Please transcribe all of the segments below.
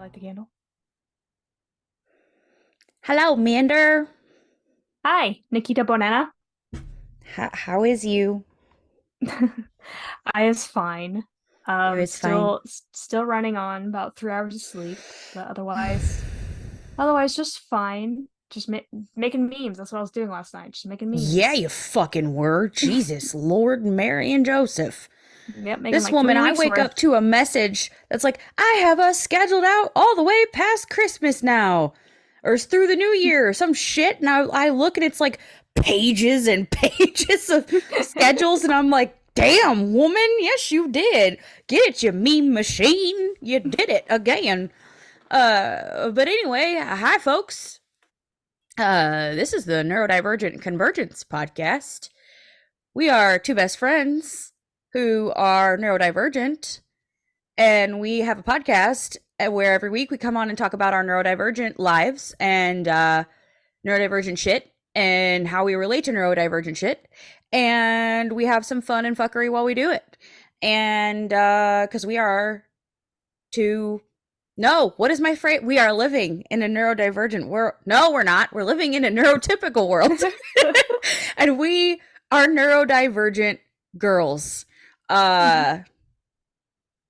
light the candle? Hello, Mander. Hi, Nikita Bonana. How is you? I is fine. You is fine. Still running on about 3 hours of sleep, but otherwise just fine. Just making memes. That's what I was doing last night. Just making Yeah, memes. you fucking were. Jesus, Lord, Mary, and Joseph. Yep, making This like woman, three I weeks wake up worth. to a message that's like, I have us scheduled out all the way past Christmas now. Or it's through the new year or some shit. And I look and it's like pages and pages of schedules. And I'm like, damn, woman, yes, you did. Get it, you meme machine. You did it again. But anyway, hi, folks. This is the Neurodivergent Convergence podcast. We are two best friends who are neurodivergent, and we have a podcast where every week we come on and talk about our neurodivergent lives and neurodivergent shit and how we relate to neurodivergent shit. And we have some fun and fuckery while we do it. And because we are two no, what is my phrase? We are living in a neurodivergent world. No, we're not. We're living in a neurotypical world. And we are neurodivergent girls. Uh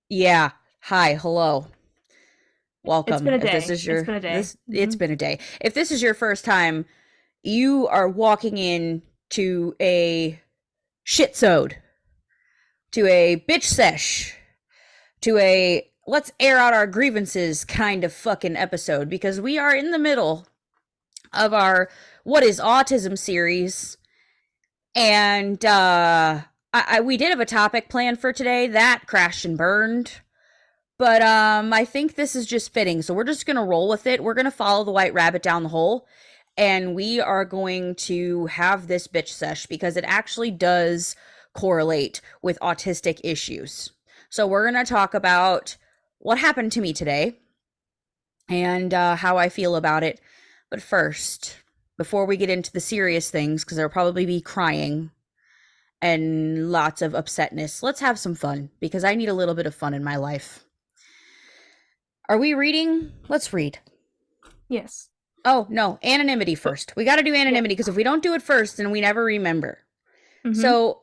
yeah. Hi, hello. It's been Welcome. a If this day. is It's your been a day. this it's been a day. If this is your first time, you are walking in to a shitsode, to a bitch sesh, to a let's air out our grievances kind of fucking episode because we are in the middle of our what is autism series. And we did have a topic planned for today that crashed and burned, but I think this is just fitting, so we're just gonna roll with it. We're gonna follow the white rabbit down the hole, and we are going to have this bitch sesh because it actually does correlate with autistic issues. So we're gonna talk about what happened to me today and how I feel about it. But first, before we get into the serious things, because there'll probably be crying and lots of upsetness, let's have some fun because I need a little bit of fun in my life. Are we reading? Let's read. Yes. Oh, no, anonymity first. We got to do Yeah. anonymity because if we don't do it first, then we never remember. Mm-hmm. So,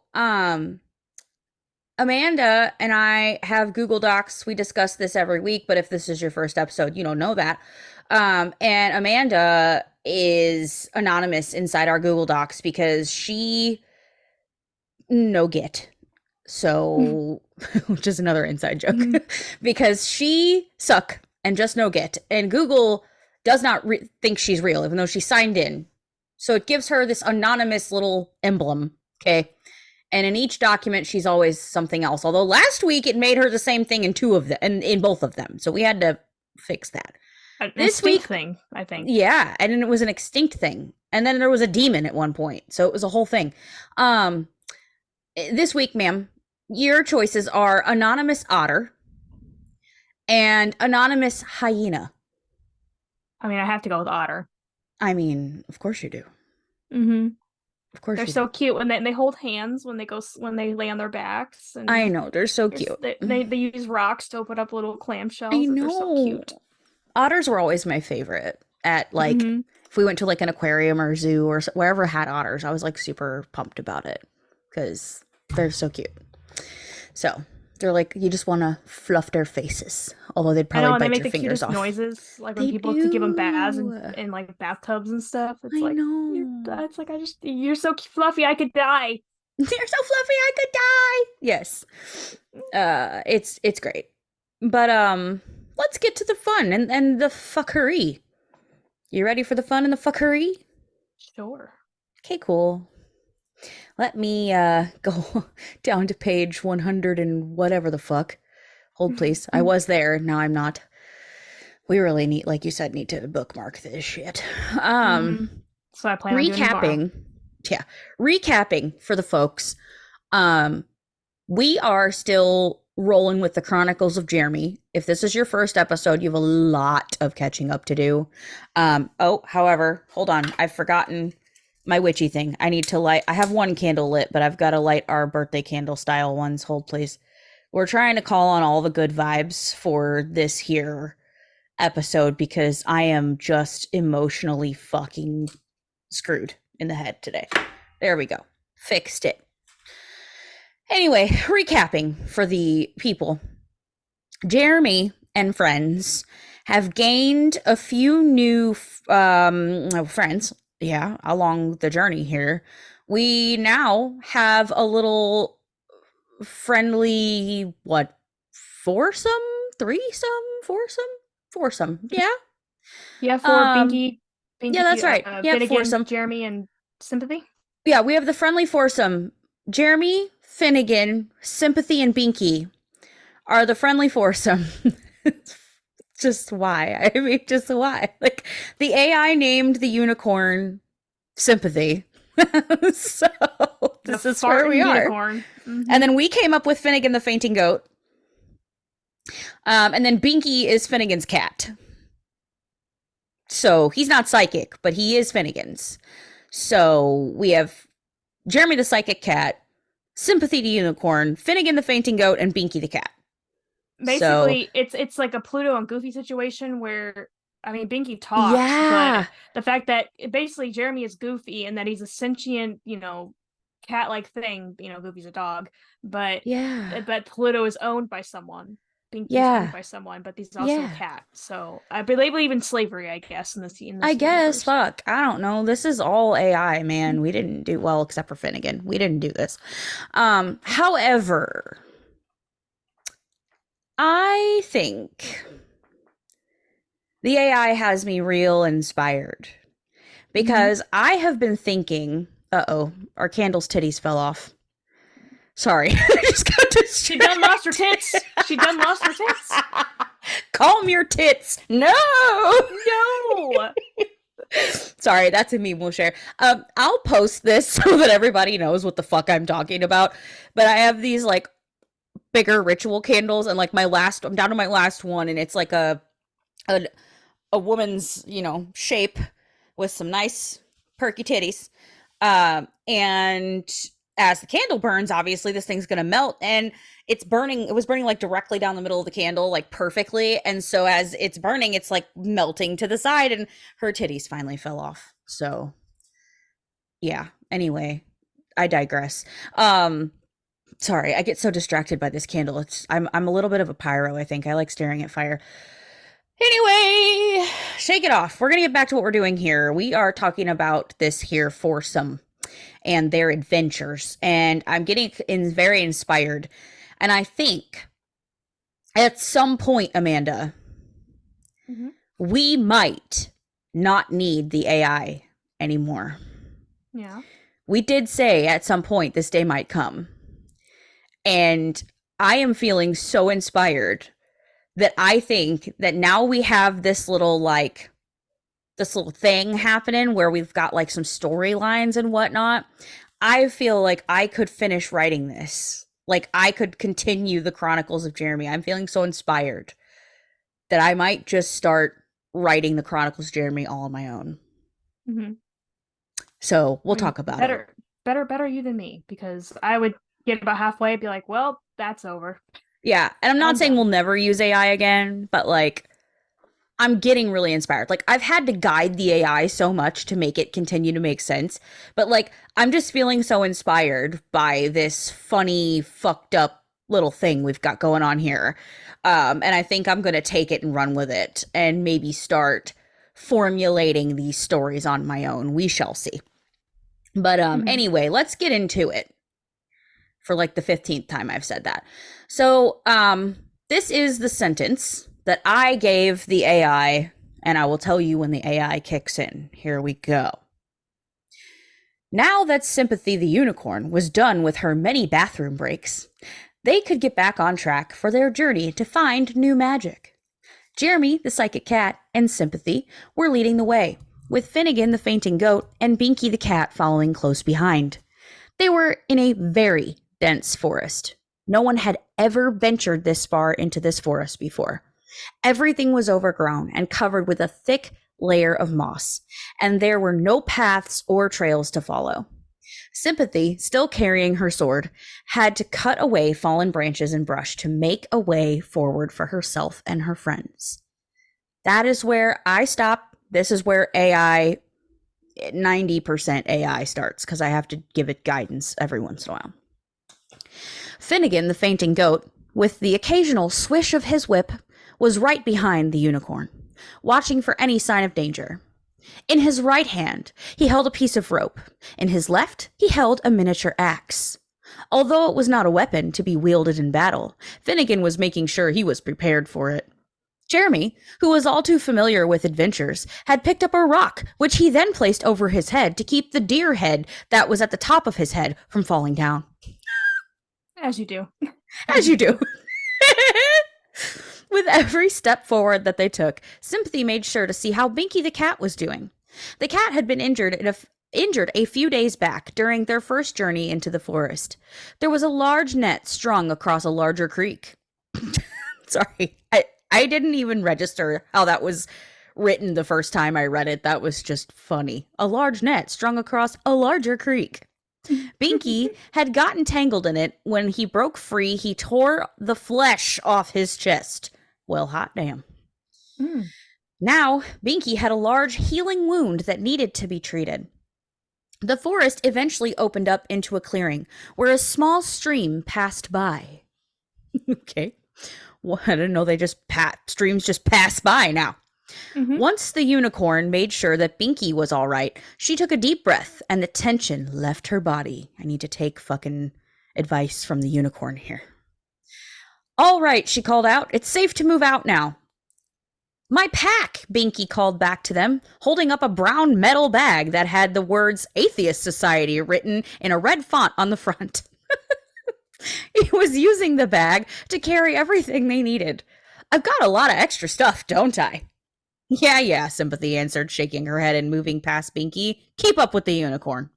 Amanda and I have Google Docs. We discuss this every week, but if this is your first episode, you don't know that. And Amanda is anonymous inside our Google Docs because she no get. So, which is another inside joke because she suck and just no get. And Google does not think she's real, even though she signed in. So it gives her this anonymous little emblem. Okay. And in each document, she's always something else. Although last week it made her the same thing in two of them, and in both of them. So we had to fix that. An This instinct week, thing, I think. yeah, and then it was an extinct thing, and then there was a demon at one point. So it was a whole thing. Um, this week, ma'am, your choices are anonymous otter and anonymous hyena. I mean, I have to go with otter. I mean, of course you do. Mm-hmm. Of course They're you do. so cute when they hold hands when when they lay on their backs, I and know they're so cute. they use rocks to open up little I clamshells. They're so know. cute. Otters were always my favorite. At like, Mm-hmm. if we went to like an aquarium or zoo or wherever had otters, I was like super pumped about it because they're so cute. So they're like you just want to fluff their faces, although they'd I probably know, and they bite make your the fingers cutest off. noises, like when They people to give them baths do. in like bathtubs and stuff. It's I like know. it's like you're so fluffy, I could die. They're so fluffy I could die. Yes. It's great. But let's get to the fun and the fuckery. You ready for the fun and the fuckery? Sure. Okay, cool. Let me go down to page 100 and whatever the fuck. Hold please. I was there, now I'm not. We really need, like you said, need to bookmark this shit. Mm-hmm. So I plan on doing tomorrow. Recapping. Yeah. Recapping for the folks. Um we are still rolling with the Chronicles of Jeremy. If this is your first episode, you have a lot of catching up to do. However, hold on. I've forgotten my witchy thing. I need to light. I have one candle lit, but I've got to light our birthday candle style ones. Hold, please. We're trying to call on all the good vibes for this here episode because I am just emotionally fucking screwed in the head today. There we go. Fixed it. Anyway, recapping for the people. Jeremy and friends have gained a few new friends, yeah, along the journey here. We now have a little friendly, what, foursome, threesome, foursome, yeah. Yeah, for Um, Binky, yeah, that's right. Yep, Finnegan, foursome. Jeremy, and Sympathy. Yeah, we have the friendly foursome. Jeremy, Finnegan, Sympathy, and Binky are the friendly foursome. Just why? I mean, just why? Like, the AI named the unicorn Sympathy. So, The this is where we farting are. unicorn. And then we came up with Finnegan the fainting goat. And then Binky is Finnegan's cat. So he's not psychic, but he is Finnegan's. So we have Jeremy the psychic cat, Sympathy the unicorn, Finnegan the fainting goat, and Binky the cat. So Basically, it's like a Pluto and Goofy situation where, I mean, Binky talks, but yeah, the fact that basically Jeremy is Goofy and that he's a sentient, cat-like thing. Goofy's a dog, but yeah, Pluto is owned by someone. Binky's owned yeah, by someone, but he's also a yeah. cat. So I believe even slavery, I guess, in I this guess, universe. fuck. I don't know. This is all AI, man. We didn't do well except for Finnegan. We didn't do this. However, I think the AI has me real inspired Mm-hmm. because I have been thinking, uh-oh, our candle's titties fell off. Sorry. I just got She done lost her distracted. tits. She done lost her tits. Calm your tits. No. No. Sorry, that's a meme we'll share. I'll post this so that everybody knows what the fuck I'm talking about. But I have these like bigger ritual candles, and like I'm down to my last one, and it's like a, a woman's, shape with some nice perky titties. And as the candle burns, obviously this thing's gonna melt, and it was burning like directly down the middle of the candle, like perfectly. And so as it's burning, it's like melting to the side, and her titties finally fell off. So yeah. Anyway, I digress. Sorry, I get so distracted by this candle. I'm a little bit of a pyro, I think. I like staring at fire. Anyway, shake it off. We're going to get back to what we're doing here. We are talking about this here foursome and their adventures, and I'm getting very inspired. And I think at some point, Amanda, Mm-hmm. we might not need the AI anymore. Yeah. We did say at some point this day might come. And I am feeling so inspired that I think that now we have this little thing happening where we've got like some storylines and whatnot. I feel like I could finish writing this. Like I could continue the Chronicles of Jeremy. I'm feeling so inspired that I might just start writing the Chronicles of Jeremy all on my own. Mm-hmm. So we'll I mean, talk about it. better you than me, because I would get about halfway and be like, well, that's over. Yeah. And I'm not I'm saying done. we'll never use AI again, but like I'm getting really inspired. Like I've had to guide the AI so much to make it continue to make sense, but like I'm just feeling so inspired by this funny, fucked up little thing we've got going on here. And I think I'm going to take it and run with it and maybe start formulating these stories on my own. We shall see. But Mm-hmm. anyway, let's get into it for like the 15th time I've said that. So, this is the sentence that I gave the AI, and I will tell you when the AI kicks in. Here we go. Now that Sympathy the unicorn was done with her many bathroom breaks, they could get back on track for their journey to find new magic. Jeremy, the psychic cat, and Sympathy were leading the way, with Finnegan, the fainting goat, and Binky the cat following close behind. They were in a very dense forest. No one had ever ventured this far into this forest before. Everything was overgrown and covered with a thick layer of moss, and there were no paths or trails to follow. Sympathy, still carrying her sword, had to cut away fallen branches and brush to make a way forward for herself and her friends. That is where I stop. This is where AI, 90% AI starts, because I have to give it guidance every once in a while. Finnegan, the fainting goat, with the occasional swish of his whip, was right behind the unicorn, watching for any sign of danger. In his right hand, he held a piece of rope. In his left, he held a miniature axe. Although it was not a weapon to be wielded in battle, Finnegan was making sure he was prepared for it. Jeremy, who was all too familiar with adventures, had picked up a rock, which he then placed over his head to keep the deer head that was at the top of his head from falling down. As you do. As you do. With every step forward that they took, Sympathy made sure to see how Binky the cat was doing. The cat had been injured a few days back during their first journey into the forest. There was a large net strung across a larger creek. Sorry, I didn't even register how that was written the first time I read it. That was just funny. A large net strung across a larger creek. Binky had gotten tangled in it. When he broke free, he tore the flesh off his chest. Well, hot damn. Now, Binky had a large healing wound that needed to be treated. The forest eventually opened up into a clearing where a small stream passed by. Okay. Well, I didn't know streams just pass by now. Once the unicorn made sure that Binky was all right, she took a deep breath and the tension left her body. I need to take fucking advice from the unicorn here. All right, she called out. It's safe to move out now. My pack, Binky called back to them, holding up a brown metal bag that had the words Atheist Society written in a red font on the front. He was using the bag to carry everything they needed. I've got a lot of extra stuff, don't I? Yeah, Sympathy answered, shaking her head and moving past Binky. Keep up with the unicorn.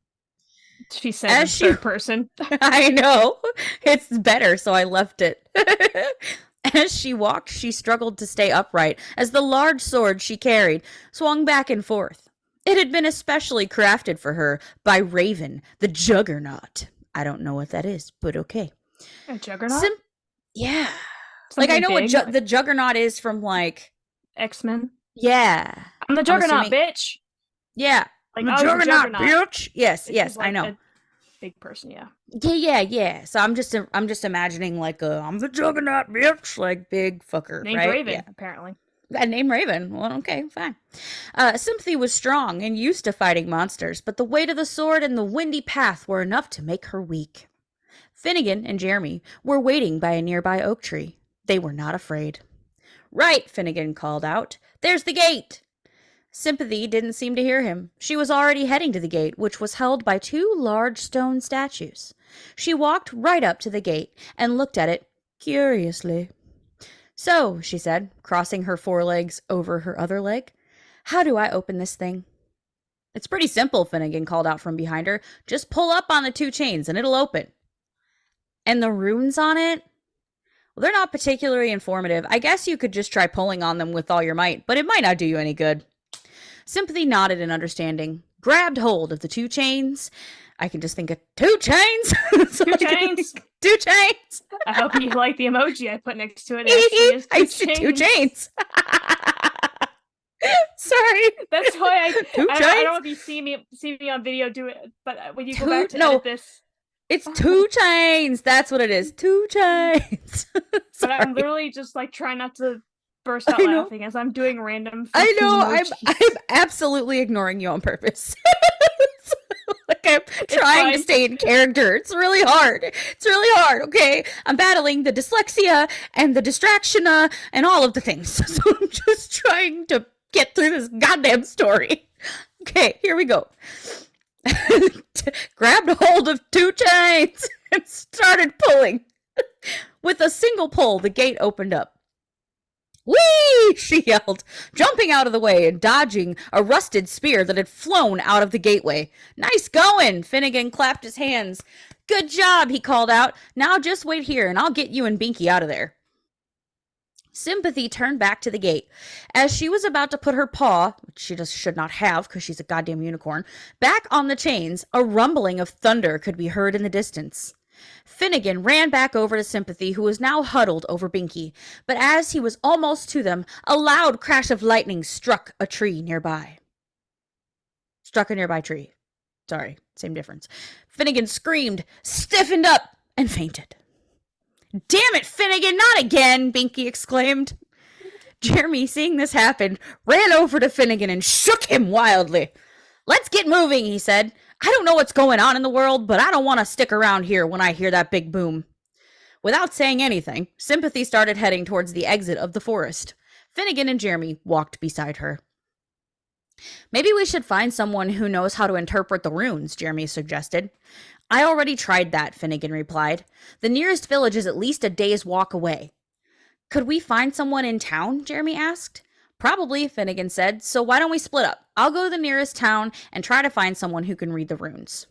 She said in third person. I know. It's better, so I left it. As she walked, she struggled to stay upright as the large sword she carried swung back and forth. It had been especially crafted for her by Raven, the Juggernaut. I don't know what that is, but okay. A Juggernaut? Yeah. Something like, I know big, what the Juggernaut is from, like... X-Men? Yeah. I'm the Juggernaut, bitch! Yeah. Like, the Juggernaut, bitch! Yes, like I know. Big person, yeah. Yeah. So I'm just imagining, like, I'm the Juggernaut, bitch! Like, big fucker, Named right? Raven, apparently. Named Raven. Well, okay, fine. Sympathy was strong and used to fighting monsters, but the weight of the sword and the windy path were enough to make her weak. Finnegan and Jeremy were waiting by a nearby oak tree. They were not afraid. Right, Finnegan called out. There's the gate! Sympathy didn't seem to hear him. She was already heading to the gate, which was held by two large stone statues. She walked right up to the gate and looked at it curiously. So, she said, crossing her forelegs over her other leg, how do I open this thing? It's pretty simple, Finnegan called out from behind her. Just pull up on the two chains and it'll open. And the runes on it? Well, they're not particularly informative. I guess you could just try pulling on them with all your might, but it might not do you any good. Sympathy nodded in understanding, grabbed hold of the two chains. I can just think of 2 chains. Two chains. 2 chains. I hope you like the emoji I put next to it. It I see 2 chains. Sorry. That's why I don't know if you see me on video do it, but when you go back to edit this. It's 2 chains. That's what it is. 2 chains. But I'm literally just like trying not to burst out laughing as I'm doing random. I know. I'm absolutely ignoring you on purpose. Like I'm trying to stay in character. It's really hard. Okay, I'm battling the dyslexia and the distraction and all of the things. So I'm just trying to get through this goddamn story. Okay, here we go. Grabbed hold of 2 chains and started pulling. With a single pull, the gate opened up. Whee! She yelled, jumping out of the way and dodging a rusted spear that had flown out of the gateway. Nice going! Finnegan clapped his hands. Good job, he called out. Now just wait here and I'll get you and Binky out of there. Sympathy turned back to the gate. As she was about to put her paw, which she just should not have because she's a goddamn unicorn, back on the chains, a rumbling of thunder could be heard in the distance. Finnegan ran back over to Sympathy, who was now huddled over Binky, but as he was almost to them, a loud crash of lightning struck a nearby tree. Sorry, same difference. Finnegan screamed, stiffened up, and fainted. Damn it, Finnegan, not again, Binky exclaimed. Jeremy, seeing this happen, ran over to Finnegan and shook him wildly. Let's get moving, he said. I don't know what's going on in the world, but I don't want to stick around here when I hear that big boom. Without saying anything, Sympathy started heading towards the exit of the forest. Finnegan and Jeremy walked beside her. Maybe we should find someone who knows how to interpret the runes, Jeremy suggested. I already tried that, Finnegan replied. The nearest village is at least a day's walk away. Could we find someone in town? Jeremy asked. Probably, Finnegan said, so why don't we split up? I'll go to the nearest town and try to find someone who can read the runes.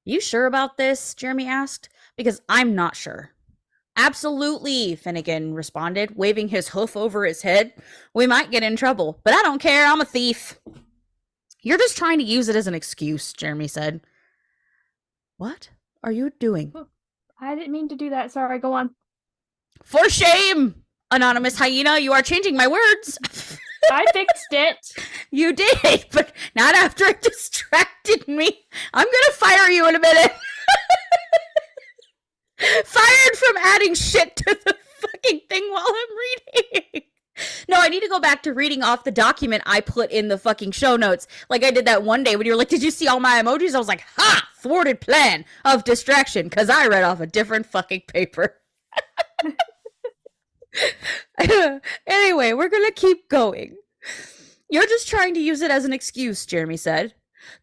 You sure about this? Jeremy asked. Because I'm not sure. Absolutely, Finnegan responded, waving his hoof over his head. We might get in trouble, but I don't care, I'm a thief. You're just trying to use it as an excuse, Jeremy said. What are you doing? I didn't mean to do that. Sorry, go on. For shame, anonymous hyena, you are changing my words. I fixed it. You did, but not after it distracted me. I'm gonna fire you in a minute. Fired from adding shit to the fucking thing while I'm reading. No, I need to go back to reading off the document I put in the fucking show notes. Like I did that one day when you were like, did you see all my emojis? I was like, ha! Thwarted plan of distraction, because I read off a different fucking paper. Anyway, we're gonna keep going. You're just trying to use it as an excuse, Jeremy said.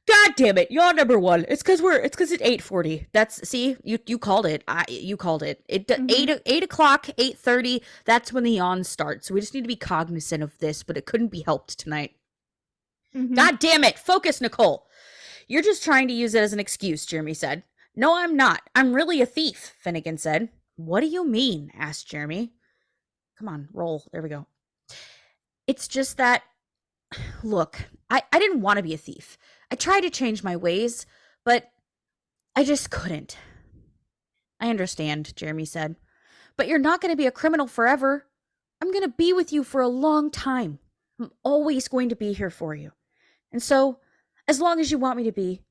God damn it, you're number one. It's because it's 8:40. That's, see, you called it. You called it. 8 o'clock, 8:30. That's when the yawn starts. So we just need to be cognizant of this, but it couldn't be helped tonight. God damn it, focus, Nicole. You're just trying to use it as an excuse, Jeremy said. No, I'm not. I'm really a thief, Finnegan said. What do you mean? Asked Jeremy. Come on, roll. There we go. It's just that, look, I didn't want to be a thief. I tried to change my ways, but I just couldn't. I understand, Jeremy said. But you're not going to be a criminal forever. I'm going to be with you for a long time. I'm always going to be here for you. And so, as long as you want me to be,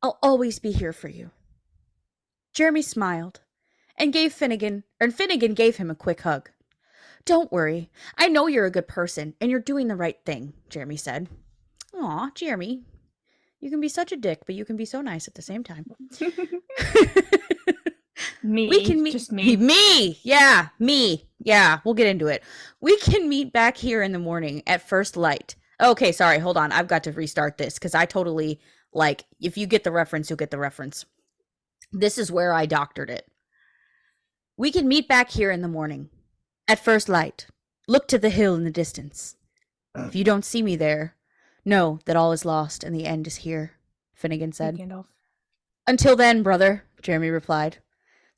I'll always be here for you. Jeremy smiled and Finnegan gave him a quick hug. Don't worry. I know you're a good person and you're doing the right thing, Jeremy said. Aw, Jeremy. You can be such a dick, but you can be so nice at the same time. Just me. Me! Yeah, me. Yeah, we'll get into it. We can meet back here in the morning at first light. Okay, sorry, hold on. I've got to restart this because I totally, if you get the reference, you'll get the reference. This is where I doctored it. We can meet back here in the morning. At first light. Look to the hill in the distance. If you don't see me there, know that all is lost and the end is here, Finnegan said. Until then, brother, Jeremy replied.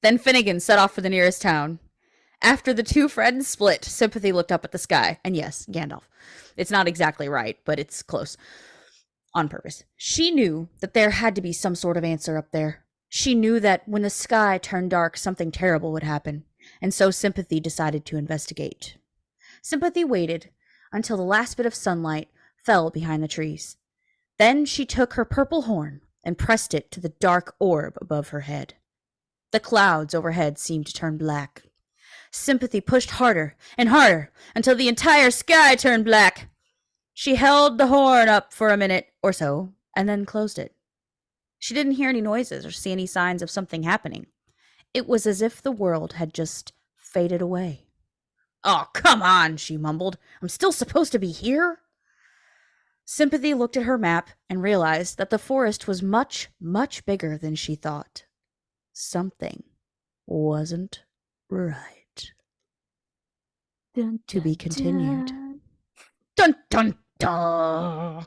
Then Finnegan set off for the nearest town. After the two friends split, Sympathy looked up at the sky. And yes, Gandalf. It's not exactly right, but it's close. On purpose. She knew that there had to be some sort of answer up there. She knew that when the sky turned dark, something terrible would happen. And so Sympathy decided to investigate. Sympathy waited until the last bit of sunlight fell behind the trees. Then she took her purple horn and pressed it to the dark orb above her head. The clouds overhead seemed to turn black. Sympathy pushed harder and harder until the entire sky turned black. She held the horn up for a minute or so and then closed it. She didn't hear any noises or see any signs of something happening. It was as if the world had just faded away. Oh, come on, she mumbled. I'm still supposed to be here? Sympathy looked at her map and realized that the forest was much, much bigger than she thought. Something wasn't right. Dun, to be dun, continued. dun. Dun, dun, dun.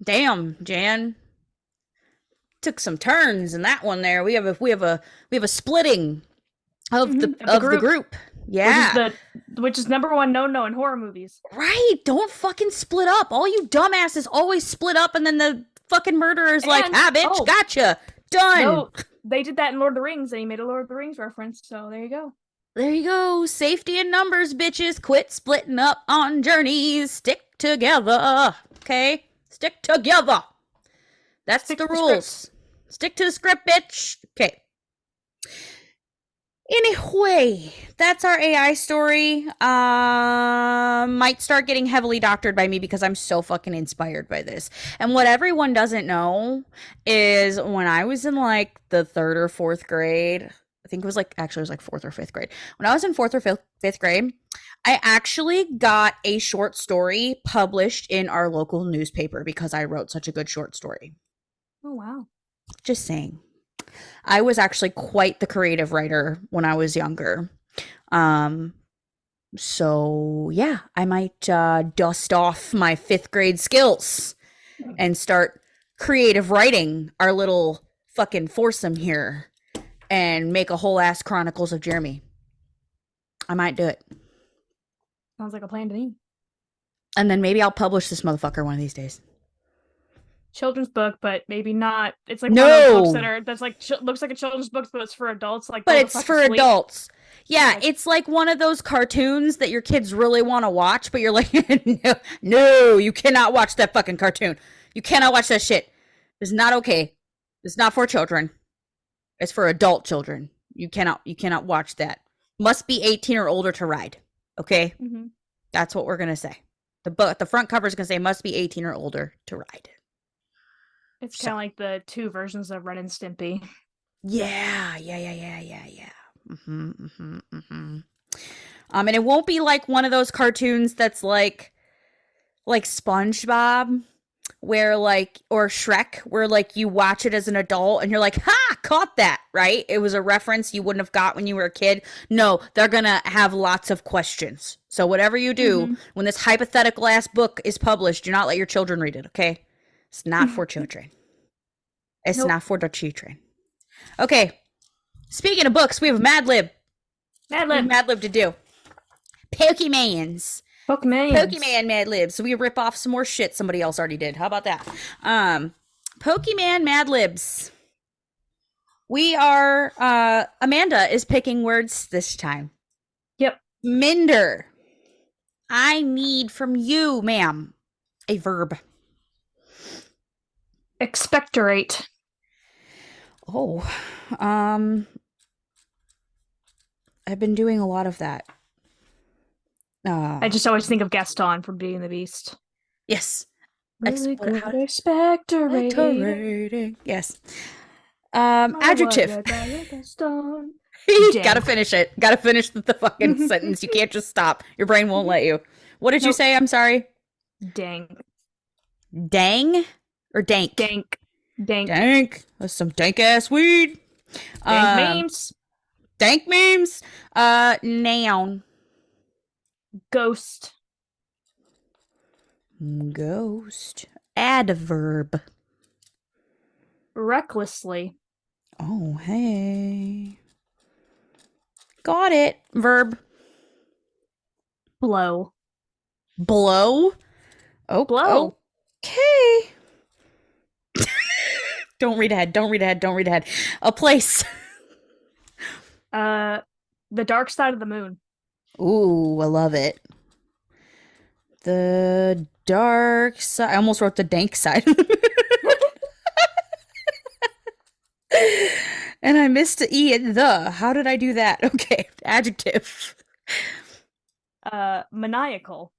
Damn, Jan. Took some turns in that one there. We have a splitting of the group. Yeah. Which is number one no in horror movies. Right. Don't fucking split up. All you dumbasses always split up and then the fucking murderer's like, bitch, gotcha. Done. they did that in Lord of the Rings, and he made a Lord of the Rings reference. So there you go. There you go. Safety in numbers, bitches. Quit splitting up on journeys. Stick together. Okay? Stick together. That's Stick the to the script. rules. Stick to the script, bitch. Okay. Anyway, that's our AI story. Might start getting heavily doctored by me because I'm so fucking inspired by this. And what everyone doesn't know is when I was in like the third or fourth grade, I think it was like actually it was like fourth or fifth grade. When I was in fourth or fifth grade, I actually got a short story published in our local newspaper because I wrote such a good short story. Oh wow. Just saying. I was actually quite the creative writer when I was younger. Um, so yeah, I might dust off my fifth grade skills and start creative writing our little fucking foursome here and make a whole ass Chronicles of Jeremy. I might do it. Sounds like a plan to me. And then maybe I'll publish this motherfucker one of these days. Children's book, but maybe not. It's like one of those books No, that's like looks like a children's book, but it's for adults. Like but go the it's fuck to for sleep. adults. Yeah, Like, it's like one of those cartoons that your kids really want to watch, but you're like, no, no, you cannot watch that fucking cartoon. You cannot watch that shit. It's not okay. It's not for children. It's for adult children. You cannot watch that. Must be 18 or older to ride. Okay? mm-hmm. That's what we're gonna say. The front cover is gonna say must be 18 or older to ride. It's So kind of like the two versions of Ren and Stimpy. yeah. And it won't be like one of those cartoons that's like SpongeBob, where like or Shrek, where like you watch it as an adult and you're like, ha, caught that, right? It was a reference you wouldn't have got when you were a kid. No, they're gonna have lots of questions. So whatever you do, Mm-hmm. when this hypothetical ass book is published, do not let your children read it, okay? It's not for children. It's Nope. not for the children. Okay. Speaking of books, we have Mad Lib. Mad We have Lib. Mad Lib to do. Pokemans. Pokemans. Pokemon Mad Libs. So we rip off some more shit somebody else already did. How about that? Pokemon Mad Libs. We are Amanda is picking words this time. Yep. Minder. I need from you, ma'am, a verb. Expectorate. Oh. Um I've been doing a lot of that. I just always think of Gaston from Beauty and the Beast. Yes. Really good Expectorating. expectorating. Yes. Adjective. Gaston. Gotta finish it. Gotta finish the fucking sentence. You can't just stop. Your brain won't let you. What did you say? I'm sorry. Dang. Dang or dank? Dank. Dank. Dank. That's some dank ass weed. Dank memes. Dank memes. Noun. Ghost. Ghost. Adverb. Recklessly. Oh, hey. Got it. Verb. Blow. Blow. Oh, Blow. okay. Don't read ahead. Don't read ahead. Don't read ahead. A place. The dark side of the moon. Ooh, I love it. The dark side. I almost wrote the dank side. And I missed the E and the. How did I do that? Okay. Adjective. Maniacal.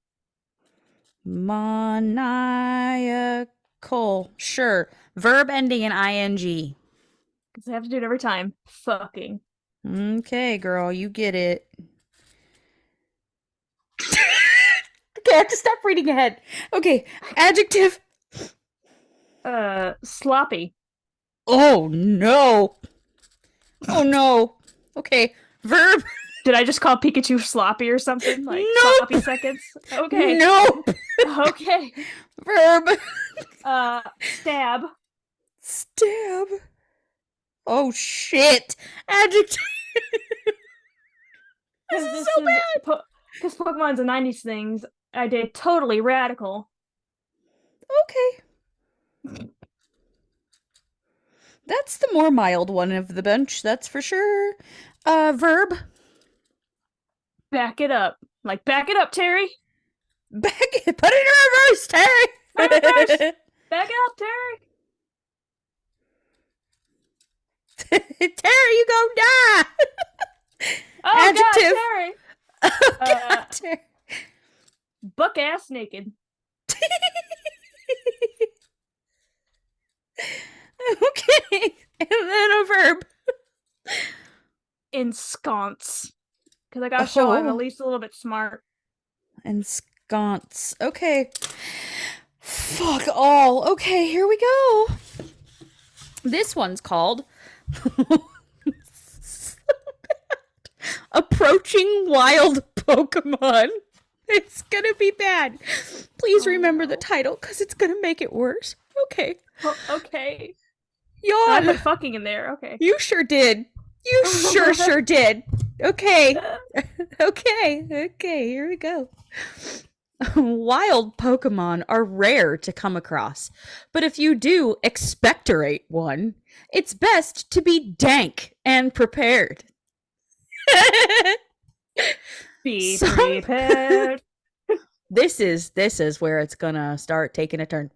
Maniacal. Sure. Verb ending in ing. Because I have to do it every time. Fucking. Okay, girl, you get it. Okay, I have to stop reading ahead. Okay, adjective. Sloppy. Oh no. Oh no. Okay, verb. Did I just call Pikachu sloppy or something? Like Nope. sloppy seconds? Okay. Nope. Okay. Verb. Stab. Stab. Oh shit. Adjective. This is so bad. Because Pokemon's a 90s thing, I did totally radical. Okay. That's the more mild one of the bunch, that's for sure. Verb. Back it up. Like, back it up, Terry. Back it, put it in Put it in reverse. reverse, Back it up, Terry. Terry. Terry, you go die. Oh God, Adjective. Terry. Oh Uh, God, Terry. buck ass naked. Okay, and then a verb. Ensconce. Because I gotta show I'm at Oh, least a little bit smart. and sconce. Okay. Fuck all. Okay, here we go. This one's called Approaching Wild Pokemon. It's gonna be bad. Please Oh remember the no. title because it's gonna make it worse. Okay. Oh, okay. And I Yawn. put fucking in there. Okay. You sure did. You sure did. Okay. Okay, here we go. Wild Pokemon are rare to come across, but if you do expectorate one, it's best to be dank and prepared. Be Some prepared. this is where it's gonna start taking a turn.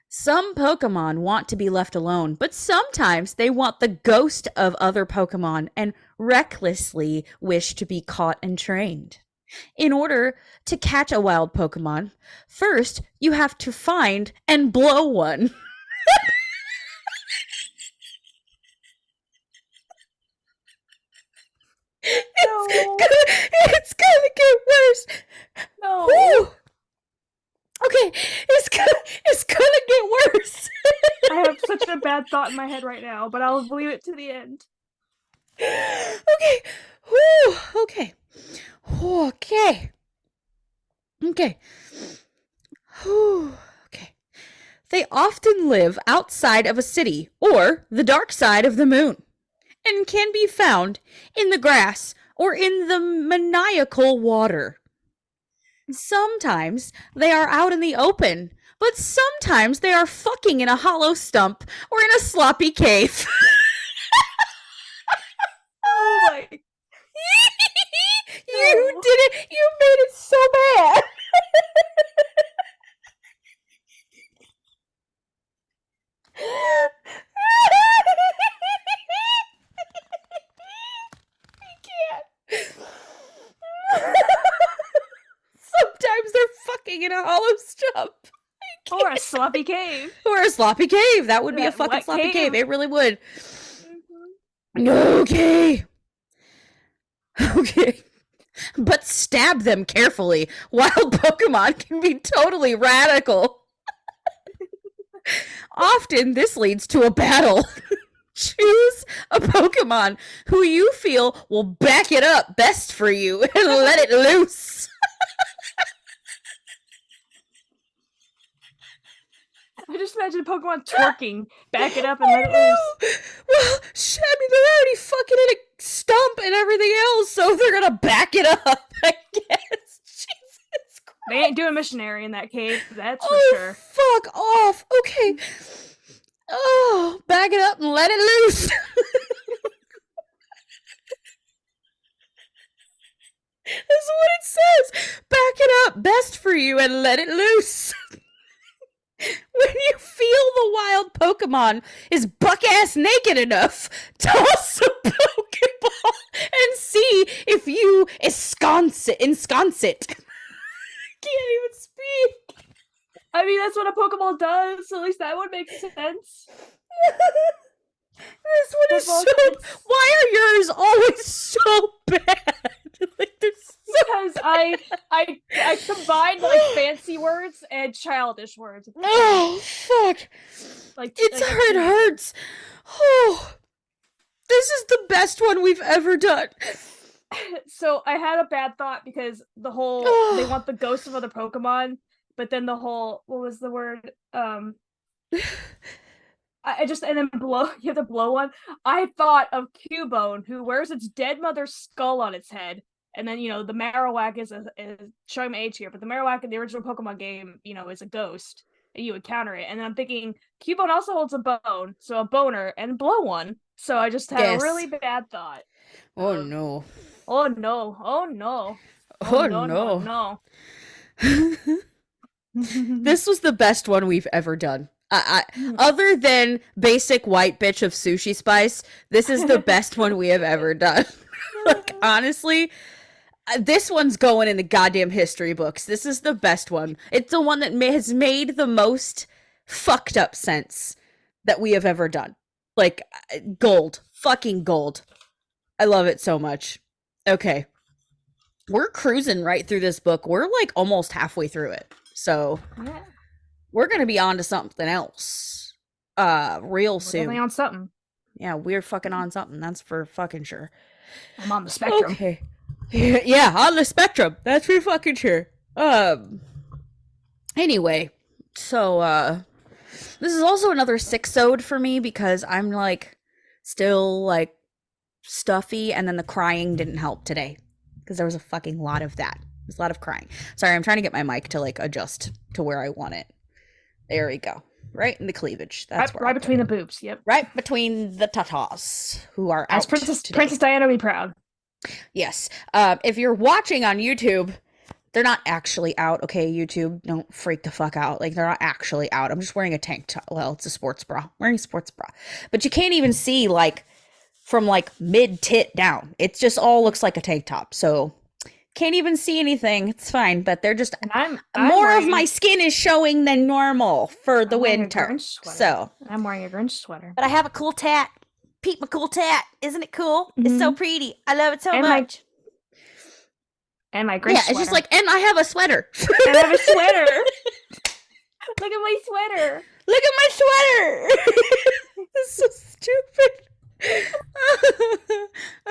Some Pokemon want to be left alone, but sometimes they want the ghost of other Pokemon and recklessly wish to be caught and trained. In order to catch a wild Pokemon, first you have to find and blow one. No. It's gonna get worse. No. Whew. Okay, it's gonna get worse. I have such a bad thought in my head right now, but I'll leave it to the end. Okay. Whew. Okay. Okay. Okay. Whew. Okay. They often live outside of a city or the dark side of the moon and can be found in the grass or in the maniacal water. Sometimes they are out in the open, but sometimes they are fucking in a hollow stump or in a sloppy cave. Oh my. You No. did it. You made it so bad. I can't. Sometimes they're fucking in a hollow stump. Or a sloppy cave. Or a sloppy cave. That would be a That fucking wet sloppy cave. cave. It really would. Mhm. Okay. Okay. But stab them carefully. Wild Pokemon can be totally radical. Often this leads to a battle. Choose a Pokemon who you feel will back it up best for you and let it loose. I just imagine Pokemon twerking. Back it up and I let it loose. know. Well, I mean, they're already fucking in a stump and everything else, so they're gonna back it up, I guess. Jesus Christ. They ain't doing missionary in that cave, that's for Oh, sure. fuck off. Okay. Oh, back it up and let it loose. That's what it says. Back it up, best for you, and let it loose. When you feel the wild Pokemon is buck ass naked enough, toss a Pokeball and see if you ensconce it. Can't even speak. I mean, that's what a Pokeball does, so at least that would make sense. This one is so. Why are yours always so bad? Like they're so Because I combined like fancy words and childish words. Oh fuck! Like It hurts. Oh, this is the best one we've ever done. So I had a bad thought because the whole they want the ghost of other Pokemon, but then the whole what was the word? I just and then blow you have to blow one. I thought of Cubone, who wears its dead mother's skull on its head, and then the Marowak is showing my age here, but the Marowak in the original Pokemon game, is a ghost, you would counter it. And then I'm thinking Cubone also holds a bone, so a boner and blow one. So I just had a really Yes. bad thought Oh of, no. oh no, oh no, oh Oh no, no, no. no. This was the best one we've ever done. Other than basic white bitch of sushi spice, this is the best one we have ever done. Like, honestly, this one's going in the goddamn history books. This is the best one. It's the one that has made the most fucked up sense that we have ever done. Like, gold. Fucking gold. I love it so much. Okay. We're cruising right through this book. We're like almost halfway through it. So Yeah, we're gonna be on to something else. Real we're definitely soon. on something. Yeah, we're fucking on something. That's for fucking sure. I'm on the spectrum. Okay. Yeah, on the spectrum. That's for fucking sure. Anyway, so this is also another six-ode for me because I'm like still like stuffy, and then the crying didn't help today because there was a fucking lot of that. There's a lot of crying. Sorry, I'm trying to get my mic to like adjust to where I want it. There we go. Right in the cleavage. That's where Right I'll put between it. the boobs. Yep. Right between the tatas who are As out today. Princess Diana be proud. Yes. If you're watching on YouTube, they're not actually out. Okay, YouTube, don't freak the fuck out. Like, they're not actually out. I'm just wearing a tank top. Well, it's a sports bra. I'm wearing a sports bra. But you can't even see like from like mid tit down. It just all looks like a tank top. So can't even see anything. It's fine. But they're just And I'm more of wearing my skin is showing than normal for the I'm wearing a winter. Grinch sweater. So, I'm wearing a Grinch sweater. but I have a cool tat. Peep my cool tat. Isn't it cool? It's so pretty. I love it so And much. my Grinch Yeah, sweater. it's just like, and I have a sweater. And I have a sweater. Look at my sweater. Look at my sweater. This is so stupid.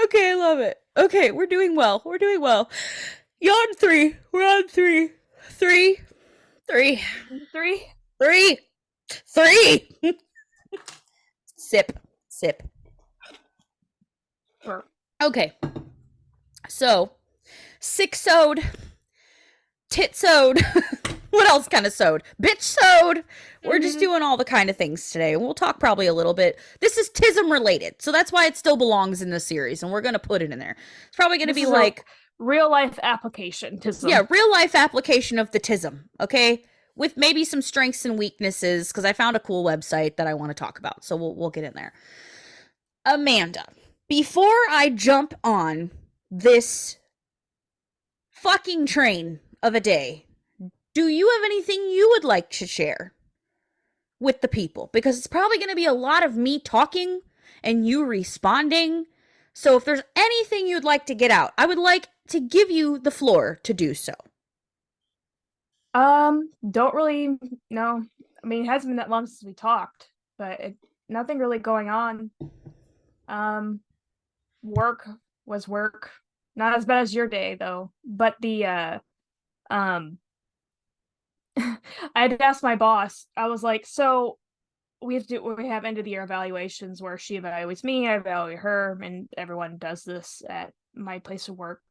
Okay, I love it. Okay, we're doing well. We're doing well. You're on three. We're on three. Three. Three. Three. Three. Three. Sip. Sip. Burp. Okay. So, six-ode. Tit-sode. What else kind of sewed? Bitch sewed. We're just doing all the kind of things today. We'll talk probably a little bit. This is Tism related, so that's why it still belongs in this series, and we're going to put it in there. It's probably going to be like real life application Tism. Yeah, real life application of the Tism, okay? With maybe some strengths and weaknesses, because I found a cool website that I want to talk about, so we'll get in there. Amanda, before I jump on this fucking train of a day, do you have anything you would like to share with the people? Because it's probably going to be a lot of me talking and you responding. So if there's anything you'd like to get out, I would like to give you the floor to do so. Don't really know. I mean, it hasn't been that long since we talked, but nothing really going on. Work was work. Not as bad as your day though. But I had asked my boss. I was like, so we have end of the year evaluations where she evaluates me, I evaluate her, and everyone does this at my place of work,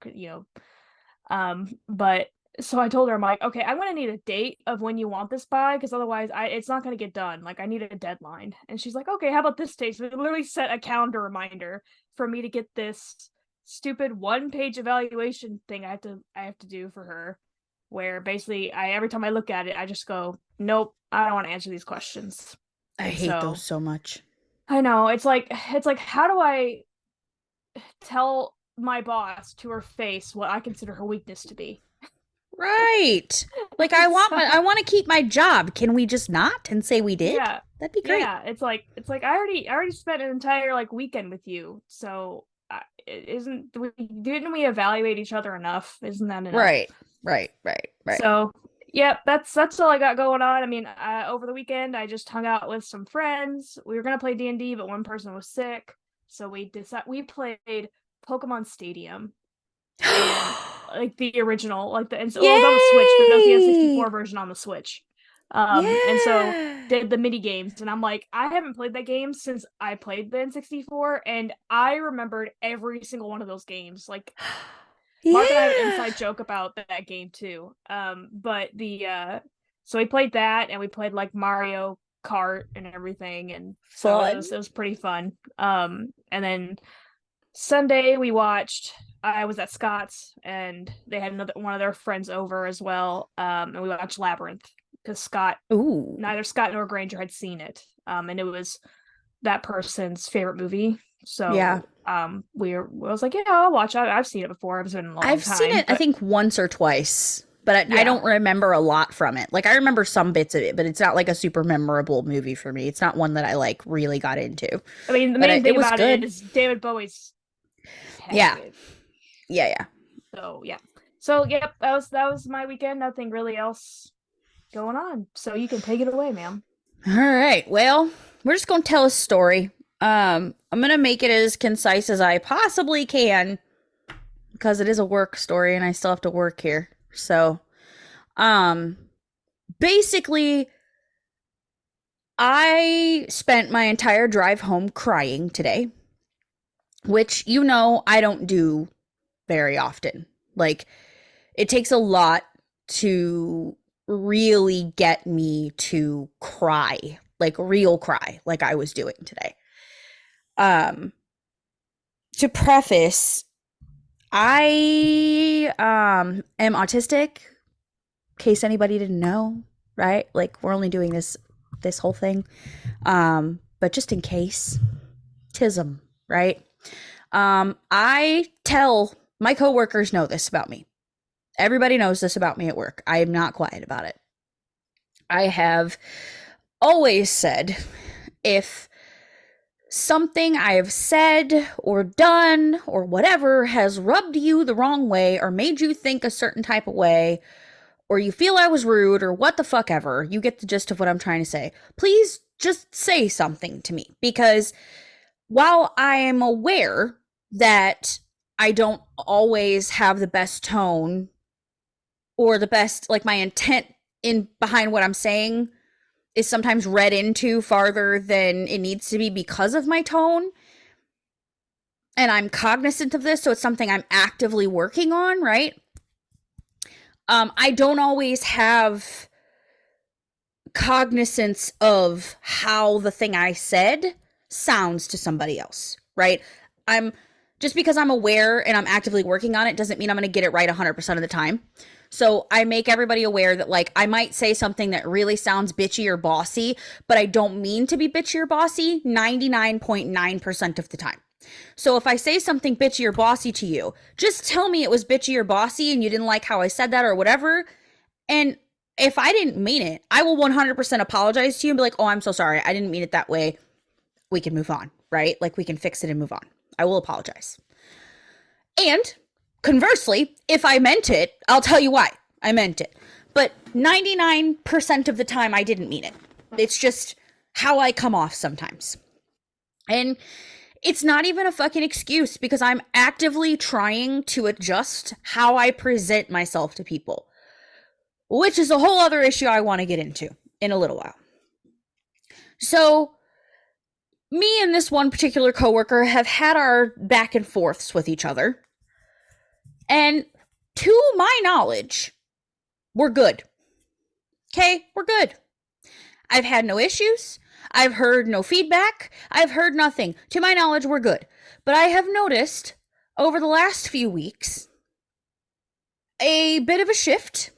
but so I told her, I'm like, okay, I'm gonna need a date of when you want this by, because otherwise it's not gonna get done. Like, I need a deadline. And she's like, okay, how about this date? So we literally set a calendar reminder for me to get this stupid 1-page evaluation thing I have to do for her, where basically every time I look at it, I just go, nope, I don't want to answer these questions. I hate those so much. I know. It's like, how do I tell my boss to her face what I consider her weakness to be? Right. Like, I want to keep my job. Can we just not and say we did? Yeah. That'd be great. Yeah, it's like I already spent an entire like weekend with you. So didn't we evaluate each other enough? Isn't that enough? Right. So, yeah, that's all I got going on. I mean, over the weekend I just hung out with some friends. We were gonna play D&D, but one person was sick, so we played Pokemon Stadium, and like the original, like it was on the Switch, but it was the N64 version on the Switch. And so did the mini games, and I'm like, I haven't played that game since I played the N64, and I remembered every single one of those games. Like, Mark and I have an inside joke about that game too. But So we played that, and we played like Mario Kart and everything, and so it Fun. was it was pretty fun. And then Sunday we watched. I was at Scott's, and they had another one of their friends over as well. And we watched Labyrinth because Ooh. neither Scott nor Granger had seen it. And it was that person's favorite movie. Yeah. So I was like, yeah, I'll watch it. I've seen it before. It's been a long I've seen time, it, I but think, once or twice, but I yeah. don't remember a lot from it. Like, I remember some bits of it, but it's not like a super memorable movie for me. It's not one that I like really got into. I mean, the But main it thing was about it good. is David Bowie's Yeah. head. Yeah, yeah. So yeah. So yep, that was my weekend. Nothing really else going on. So you can take it away, ma'am. All right. Well, we're just going to tell a story. I'm going to make it as concise as I possibly can because it is a work story and I still have to work here. So, um basically I spent my entire drive home crying today, which I don't do very often. Like, it takes a lot to really get me to cry, like real cry, like I was doing today. Um, to preface, I am autistic, in case anybody didn't know, right? Like, we're only doing this whole thing. But just in case, tism, right? I tell my coworkers know this about me. Everybody knows this about me at work. I am not quiet about it. I have always said if something I have said or done or whatever has rubbed you the wrong way or made you think a certain type of way, or you feel I was rude or what the fuck ever, you get the gist of what I'm trying to say. Please just say something to me, because while I am aware that I don't always have the best tone or the best, like, my intent in behind what I'm saying is sometimes read into farther than it needs to be because of my tone, and I'm cognizant of this, so it's something I'm actively working on, right? I don't always have cognizance of how the thing I said sounds to somebody else, right? I'm Just because I'm aware and I'm actively working on it doesn't mean I'm going to get it right 100% of the time. So I make everybody aware that, like, I might say something that really sounds bitchy or bossy, but I don't mean to be bitchy or bossy 99.9% of the time. So if I say something bitchy or bossy to you, just tell me it was bitchy or bossy and you didn't like how I said that or whatever. And if I didn't mean it, I will 100% apologize to you and be like, oh, I'm so sorry. I didn't mean it that way. We can move on, right? Like, we can fix it and move on. I will apologize. And conversely, if I meant it, I'll tell you why I meant it. But 99% of the time, I didn't mean it. It's just how I come off sometimes. And it's not even a fucking excuse, because I'm actively trying to adjust how I present myself to people, which is a whole other issue I want to get into in a little while. So, me and this one particular coworker have had our back and forths with each other, and to my knowledge, we're good. Okay, we're good. I've had no issues. I've heard no feedback. I've heard nothing. To my knowledge, we're good. But I have noticed over the last few weeks a bit of a shift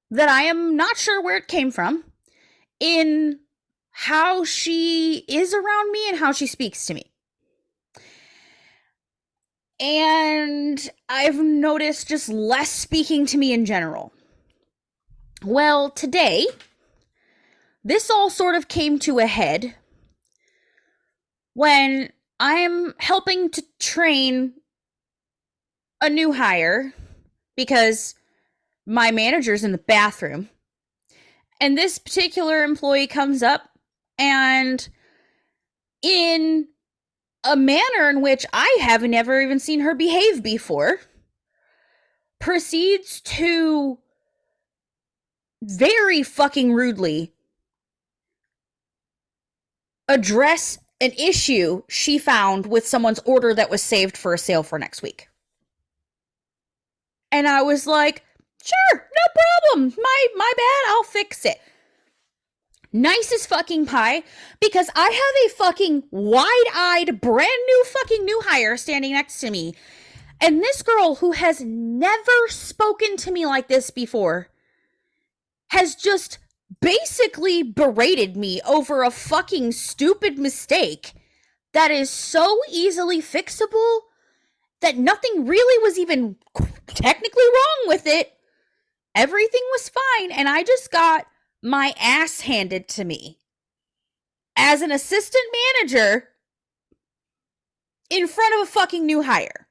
that I am not sure where it came from in how she is around me and how she speaks to me. And I've noticed just less speaking to me in general. Well, today, this all sort of came to a head when I'm helping to train a new hire, because my manager's in the bathroom. And this particular employee comes up and, in a manner in which I have never even seen her behave before, proceeds to very fucking rudely address an issue she found with someone's order that was saved for a sale for next week. And I was like, Sure, no problem. My bad. I'll fix it. Nice as fucking pie, because I have a fucking wide-eyed, brand new fucking new hire standing next to me. And this girl who has never spoken to me like this before has just basically berated me over a fucking stupid mistake that is so easily fixable that nothing really was even technically wrong with it. Everything was fine, and I just got my ass handed to me as an assistant manager in front of a fucking new hire.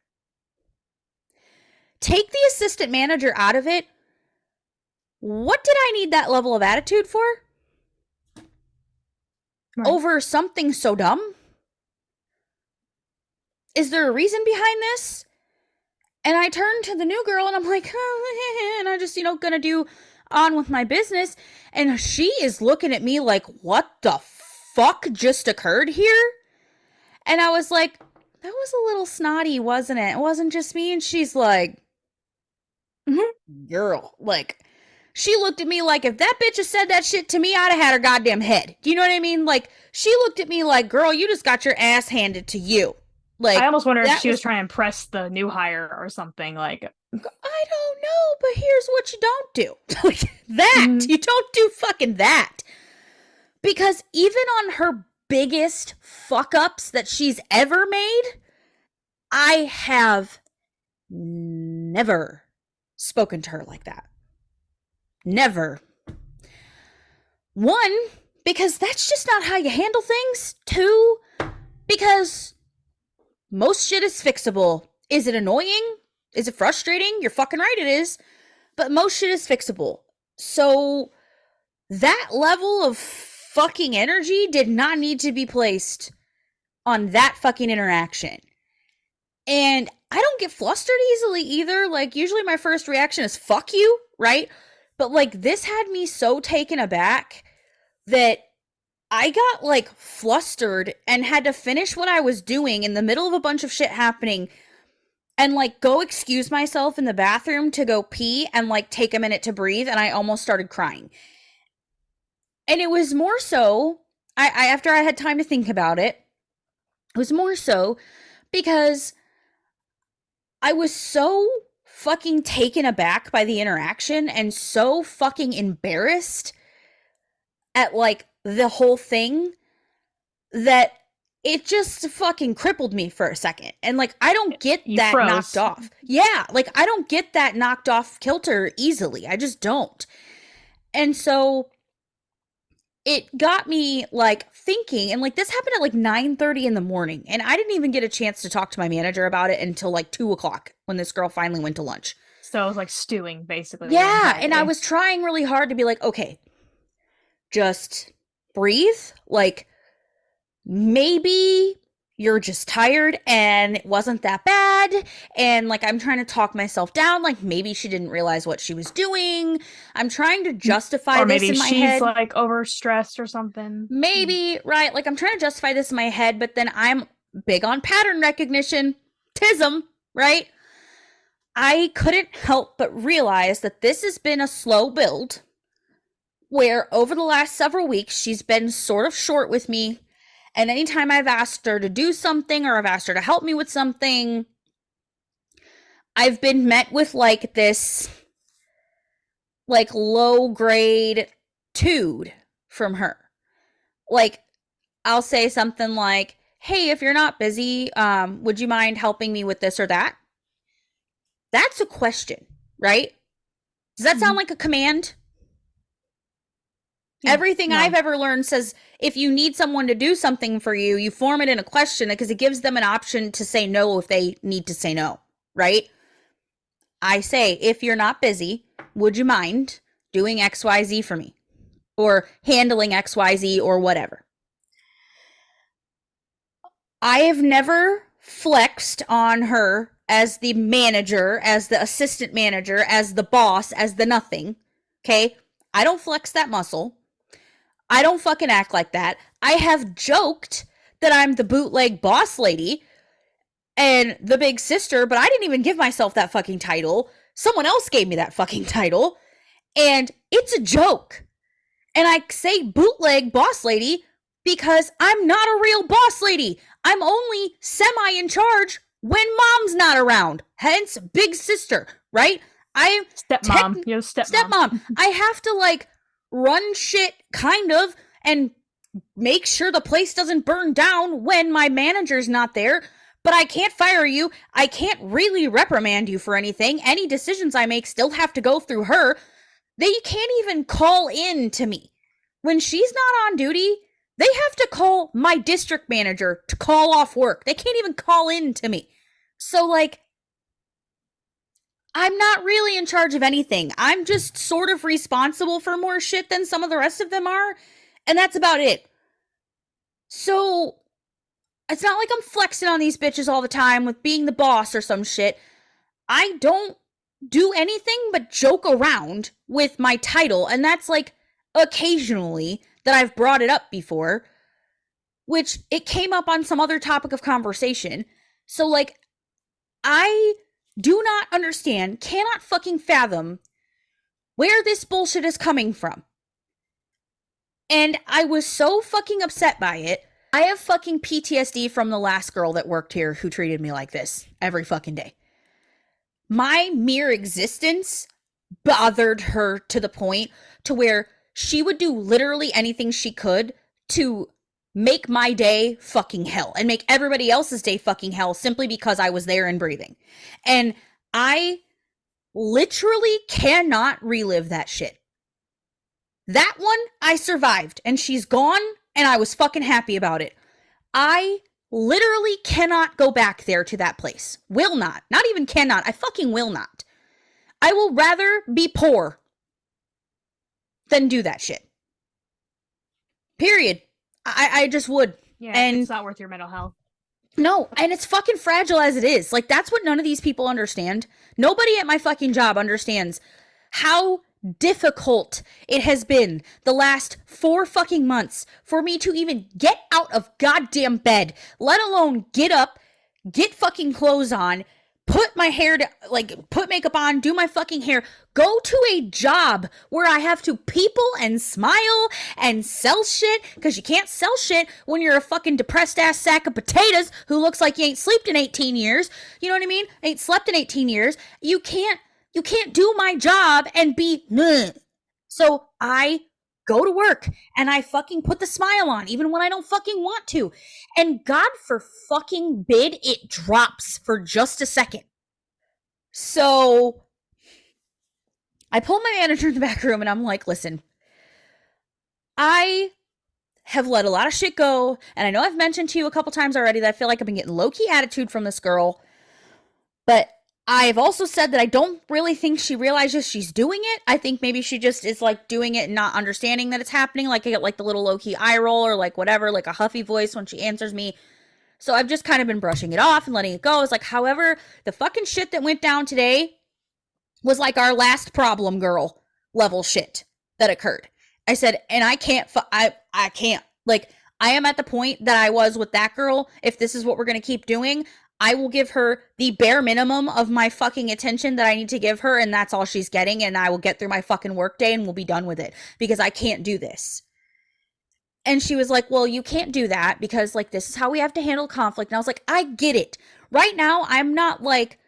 Take the assistant manager out of it. What did I need that level of attitude for? Right. Over something so dumb? Is there a reason behind this? And I turned to the new girl and I'm like, oh, and I just, gonna do on with my business. And she is looking at me like, what the fuck just occurred here? And I was like, that was a little snotty, wasn't it? It wasn't just me. And she's like, girl, like, she looked at me like, if that bitch had said that shit to me, I'd have had her goddamn head. Do you know what I mean? Like, she looked at me like, girl, you just got your ass handed to you. Like, I almost wonder if she was trying to impress the new hire or something. Like, I don't know, but here's what you don't do. Like, that. You don't do fucking that. Because even on her biggest fuck ups that she's ever made, I have never spoken to her like that. Never. One, because that's just not how you handle things. Two, because most shit is fixable. Is it annoying? Is it frustrating? You're fucking right, it is. But most shit is fixable. So that level of fucking energy did not need to be placed on that fucking interaction. And I don't get flustered easily either. Like, usually my first reaction is fuck you, right? But like, this had me so taken aback that I got like flustered and had to finish what I was doing in the middle of a bunch of shit happening and like go excuse myself in the bathroom to go pee and like take a minute to breathe. And I almost started crying. And it was more so, I after I had time to think about it, it was more so because I was so fucking taken aback by the interaction and so fucking embarrassed at like the whole thing that it just fucking crippled me for a second. And like, I don't get that knocked off. Yeah, like I don't get that knocked off kilter easily. I just don't. And so it got me like thinking, and like this happened at like 9:30 in the morning, and I didn't even get a chance to talk to my manager about it until like 2:00 when this girl finally went to lunch. So it was like stewing basically. Yeah, and I was trying really hard to be like, okay, just breathe. Like, maybe you're just tired and it wasn't that bad. And like, I'm trying to talk myself down. Like, maybe she didn't realize what she was doing. I'm trying to justify this in my head. Or maybe she's like overstressed or something. Maybe, right? Like, I'm trying to justify this in my head, but then I'm big on pattern recognition. Tism, right? I couldn't help but realize that this has been a slow build where over the last several weeks, she's been sort of short with me. And anytime I've asked her to do something or I've asked her to help me with something, I've been met with like this like low grade tude from her. Like, I'll say something like, hey, if you're not busy, would you mind helping me with this or that? That's a question, right? Does that sound like a command? Yeah, everything I've ever learned says if you need someone to do something for you, you form it in a question because it gives them an option to say no if they need to say no, right? I say, if you're not busy, would you mind doing XYZ for me? Or handling XYZ or whatever. I have never flexed on her as the manager, as the assistant manager, as the boss, as the nothing, okay? I don't flex that muscle. I don't fucking act like that. I have joked that I'm the bootleg boss lady and the big sister, but I didn't even give myself that fucking title Someone else gave me that fucking title, and it's a joke. And I say bootleg boss lady because I'm not a real boss lady. I'm only semi in charge when mom's not around. Hence, big sister, right? I Stepmom. You're stepmom. Stepmom. I have to like run shit kind of and make sure the place doesn't burn down when my manager's not there. But I can't fire you. I can't really reprimand you for anything. Any decisions I make still have to go through her. They can't even call in to me. When she's not on duty, they have to call my district manager to call off work. They can't even call in to me. So, like, I'm not really in charge of anything. I'm just sort of responsible for more shit than some of the rest of them are. And that's about it. So, it's not like I'm flexing on these bitches all the time with being the boss or some shit. I don't do anything but joke around with my title, and that's like occasionally that I've brought it up before, which it came up on some other topic of conversation. So like, I do not understand, cannot fucking fathom where this bullshit is coming from. And I was so fucking upset by it. I have fucking PTSD from the last girl that worked here who treated me like this every fucking day. My mere existence bothered her to the point to where she would do literally anything she could to make my day fucking hell and make everybody else's day fucking hell simply because I was there and breathing. And I literally cannot relive that shit. That one, I survived, and she's gone, and I was fucking happy about it. I literally cannot go back there to that place. Will not. Not even cannot. I fucking will not. I will rather be poor than do that shit. Period. I just would. Yeah, and it's not worth your mental health. No, and it's fucking fragile as it is. Like, that's what none of these people understand. Nobody at my fucking job understands how difficult it has been the last 4 fucking months for me to even get out of goddamn bed, let alone get up, get fucking clothes on, put my hair to, like, put makeup on, do my fucking hair, go to a job where I have to people and smile and sell shit, because you can't sell shit when you're a fucking depressed ass sack of potatoes who looks like you ain't slept in 18 years. You know what I mean? Ain't slept in 18 years. You can't do my job and be meh. So I go to work and I fucking put the smile on even when I don't fucking want to. And God for fucking bid it drops for just a second. So I pull my manager in the back room and I'm like, listen, I have let a lot of shit go. And I know I've mentioned to you a couple times already that I feel like I've been getting low-key attitude from this girl. But I've also said that I don't really think she realizes she's doing it. I think maybe she just is like doing it and not understanding that it's happening. Like I get like the little low-key eye roll or like whatever, like a huffy voice when she answers me. So I've just kind of been brushing it off and letting it go. It's like, however, the fucking shit that went down today was like our last problem girl level shit that occurred. I said, and I can't, I can't. Like, I am at the point that I was with that girl. If this is what we're going to keep doing, I will give her the bare minimum of my fucking attention that I need to give her, and that's all she's getting, and I will get through my fucking workday and we'll be done with it, because I can't do this. And she was like, well, you can't do that, because, like, this is how we have to handle conflict. And I was like, I get it. Right now, I'm not, like,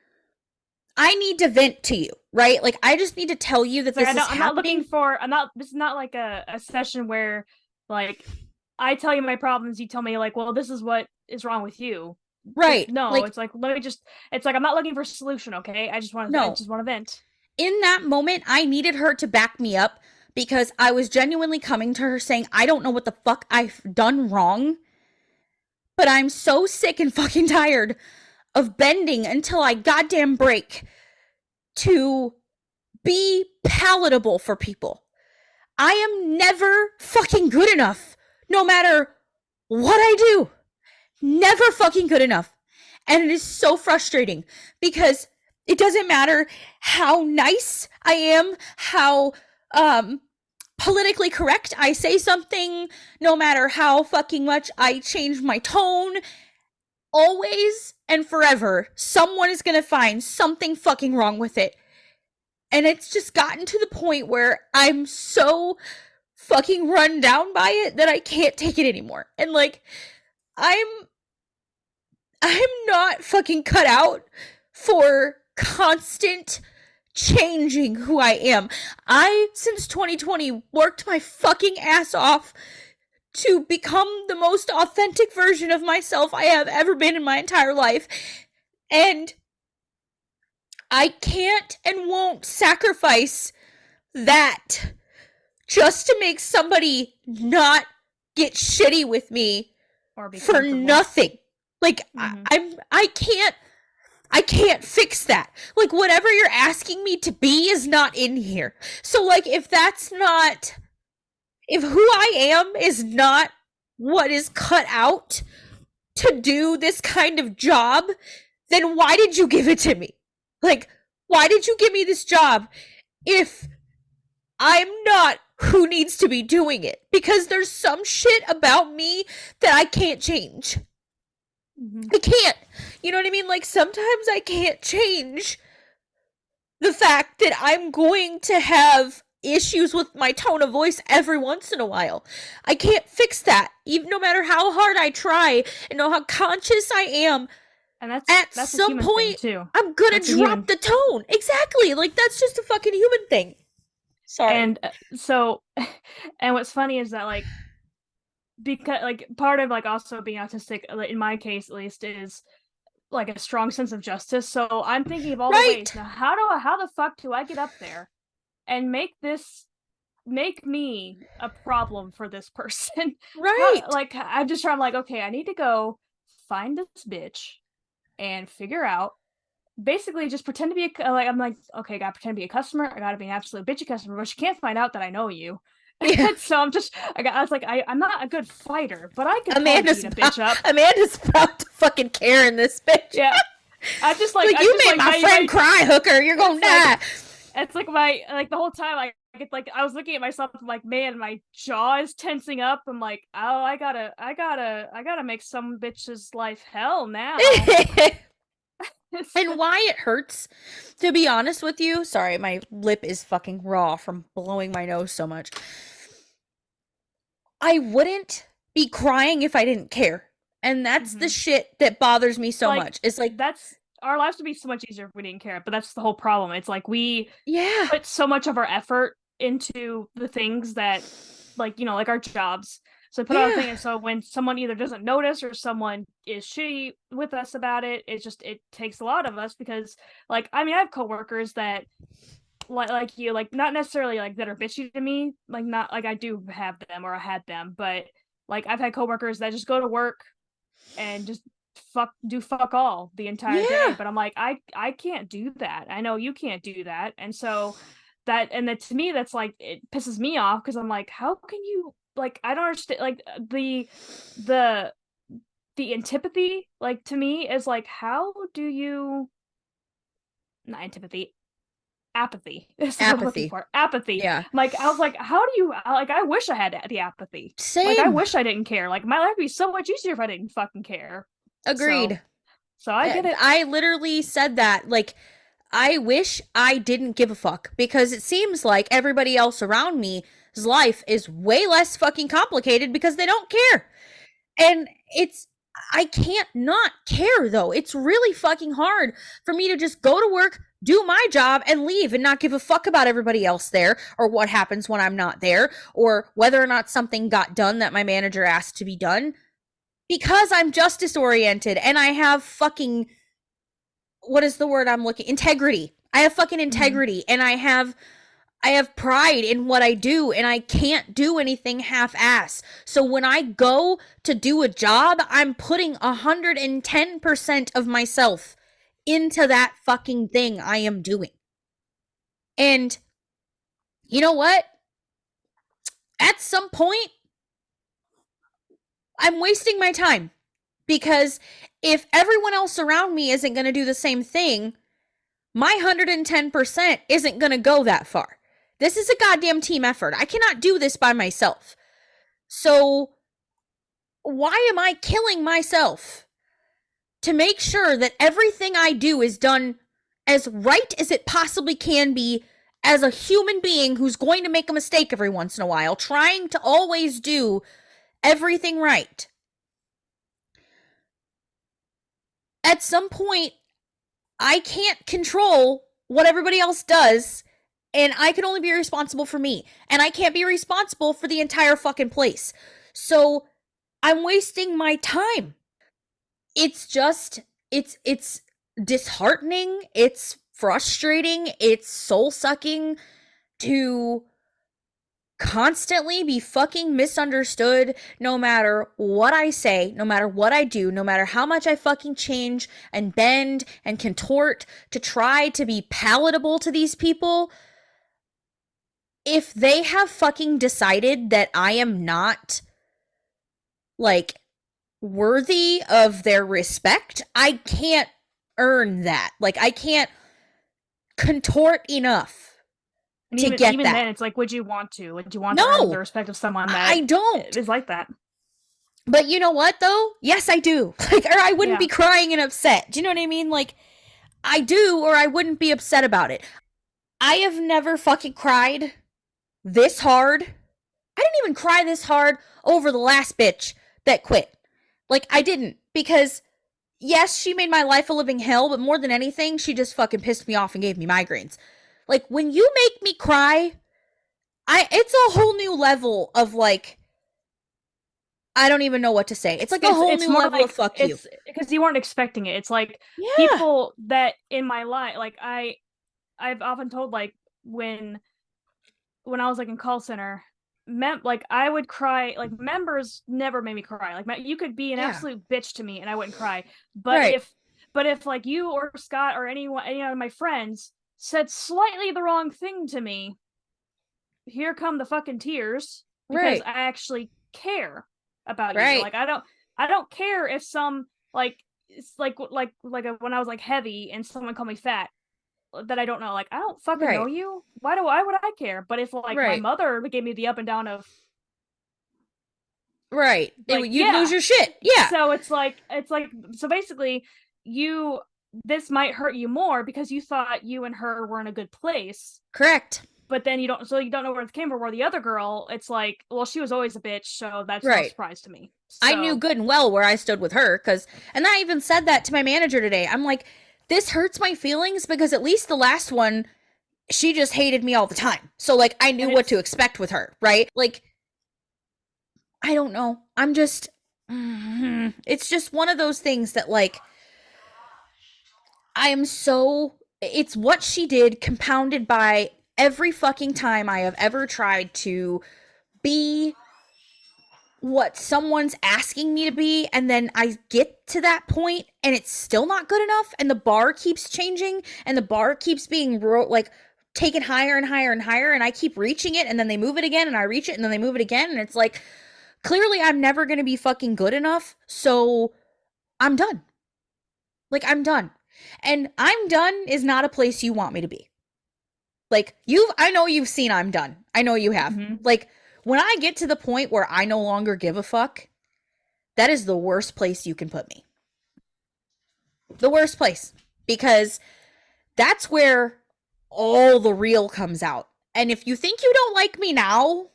I need to vent to you, right? Like, I just need to tell you that this is happening. I'm not looking for, this is not like a session where, like, I tell you my problems, you tell me, like, well, this is what is wrong with you. Right. No, like, it's like, let me just, it's like, I'm not looking for a solution, okay? I just want to vent. In that moment, I needed her to back me up because I was genuinely coming to her saying, I don't know what the fuck I've done wrong, but I'm so sick and fucking tired of bending until I goddamn break to be palatable for people. I am never fucking good enough, no matter what I do. Never fucking good enough. And it is so frustrating because it doesn't matter how nice I am, how politically correct I say something, no matter how fucking much I change my tone, always and forever, someone is gonna find something fucking wrong with it. And it's just gotten to the point where I'm so fucking run down by it that I can't take it anymore. And like, I'm I'm not fucking cut out for constant changing who I am. I, since 2020, worked my fucking ass off to become the most authentic version of myself I have ever been in my entire life. And I can't and won't sacrifice that just to make somebody not get shitty with me Or be for nothing. Like I can't fix that. Like whatever you're asking me to be is not in here. So like if who I am is not what is cut out to do this kind of job, then why did you give it to me? Like why did you give me this job if I'm not who needs to be doing it? Because there's some shit about me that I can't change. I can't. You know what I mean? Like sometimes I can't change the fact that I'm going to have issues with my tone of voice every once in a while. I can't fix that. Even no matter how hard I try and know how conscious I am, and at that's some point too. I'm gonna drop the tone. Exactly. Like that's just a fucking human thing. Sorry. And so, and what's funny is that like, because like part of like also being autistic, in my case at least, is like a strong sense of justice. So I'm thinking of all the ways now. How the fuck do I get up there and make me a problem for this person? Right. Like I'm just trying, like, okay, I need to go find this bitch and figure out, basically just pretend to be I'm like, okay, I gotta pretend to be a customer. I gotta be an absolute bitchy customer, but she can't find out that I know you. Yeah. So I was like, I'm not a good fighter, but I can beat a bitch up. Amanda's about to fucking care in this bitch. Yeah. I just like, you made my friend cry, hooker. You're gonna die. It's like the whole time I was looking at myself, I'm like, man, my jaw is tensing up. I'm like, oh, I gotta make some bitch's life hell now. And why it hurts, to be honest with you, sorry, my lip is fucking raw from blowing my nose so much. I wouldn't be crying if I didn't care. And that's the shit that bothers me so much. It's like, that's, our lives would be so much easier if we didn't care, but that's the whole problem. It's like we put so much of our effort into the things that, like, you know, like our jobs. So put out a thing, and so when someone either doesn't notice or someone is shitty with us about it, it takes a lot of us. Because like, I mean, I have coworkers that like you, like not necessarily like that are bitchy to me, like not like I do have them or I had them, but like I've had coworkers that just go to work and just fuck all the entire day. But I'm like, I can't do that. I know you can't do that. And so that to me, that's like, it pisses me off, because I'm like, how can you, like, I don't understand, like the antipathy, like, to me is like, how do you, not antipathy, apathy. Apathy. Yeah. Like, I was like, how do you, like, I wish I had the apathy. Same. Like, I wish I didn't care. Like, my life would be so much easier if I didn't fucking care. Agreed. So I get it. I literally said that. Like, I wish I didn't give a fuck, because it seems like everybody else around me's life is way less fucking complicated because they don't care. And I can't not care, though. It's really fucking hard for me to just go to work, do my job, and leave and not give a fuck about everybody else there, or what happens when I'm not there, or whether or not something got done that my manager asked to be done, because I'm justice oriented and I have fucking, what is the word I'm looking, integrity. I have fucking integrity, and I have pride in what I do, and I can't do anything half-ass. So when I go to do a job, I'm putting 110% of myself into that fucking thing I am doing. And you know what? At some point, I'm wasting my time, because if everyone else around me isn't going to do the same thing, my 110% isn't going to go that far. This is a goddamn team effort. I cannot do this by myself. So why am I killing myself to make sure that everything I do is done as right as it possibly can be as a human being who's going to make a mistake every once in a while, trying to always do everything right, at some point, I can't control what everybody else does, and I can only be responsible for me. And I can't be responsible for the entire fucking place. So I'm wasting my time. It's just, it's disheartening. It's frustrating. It's soul sucking to constantly be fucking misunderstood no matter what I say, no matter what I do, no matter how much I fucking change and bend and contort to try to be palatable to these people. If they have fucking decided that I am not, like, worthy of their respect, I can't earn that. Like, I can't contort enough And to even get even that. then, it's like, would you want to? Would you want to earn the No, respect of someone that I don't. is like that? But you know what, though? Yes, I do. Like, or I wouldn't Yeah. be crying and upset. Do you know what I mean? Like, I do, or I wouldn't be upset about it. I have never fucking cried this hard. I didn't even cry this hard over the last bitch that quit. Like, I didn't. Because, yes, she made my life a living hell, but more than anything, she just fucking pissed me off and gave me migraines. Like, when you make me cry, it's a whole new level of, like, I don't even know what to say. It's like a whole new more level like, of fuck you. it's because you weren't expecting it. It's like Yeah. people that in my life, like I've often told, like, when I was like in call center, like I would cry. Like, members never made me cry. Like, you could be an Yeah. absolute bitch to me and I wouldn't cry. But Right. if like you or Scott or any of my friends said slightly the wrong thing to me, here come the fucking tears, because Right. I actually care about you. Right. Like, I don't care if some, like, it's like when I was like heavy and someone called me fat that I don't know. Like, I don't fucking know Right. you. Why would I care? But if like my Right. mother gave me the up and down of, Right. like, You'd lose yeah. your shit. Yeah. So it's like so basically, you this might hurt you more because you thought you and her were in a good place, Correct. but then you don't know where it came from. Where the other girl, it's like, well, she was always a bitch, so that's no Right. surprise to me. I knew So good and well where I stood with her and I even said that to my manager today. I'm like, this hurts my feelings because at least the last one, she just hated me all the time. So, like, I knew and what it's to expect with her, right? Like, I don't know. I'm just, it's just one of those things that, like, I am so, it's what she did compounded by every fucking time I have ever tried to be what someone's asking me to be, and then I get to that point and it's still not good enough, and the bar keeps changing and the bar keeps being like taken higher and higher and higher, and I keep reaching it, and then they move it again and I reach it and then they move it again, and it's like, clearly I'm never going to be fucking good enough, so I'm done. Like, I'm done. And I'm done is not a place you want me to be. Like, I know you've seen I'm done. I know you have. mm-hmm. Like, when I get to the point where I no longer give a fuck, that is the worst place you can put me. The worst place. Because that's where all the real comes out. And if you think you don't like me now,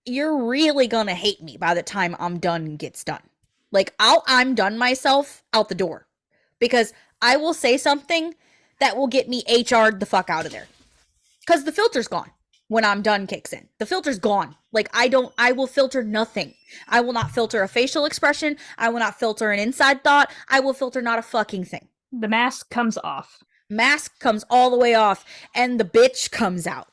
you're really gonna hate me by the time I'm done gets done. Like, I'm done myself out the door. Because I will say something that will get me HR'd the fuck out of there. Because the filter's gone when I'm done kicks in. The filter's gone. Like, I will filter nothing. I will not filter a facial expression. I will not filter an inside thought. I will filter not a fucking thing. The mask comes off. Mask comes all the way off, and the bitch comes out.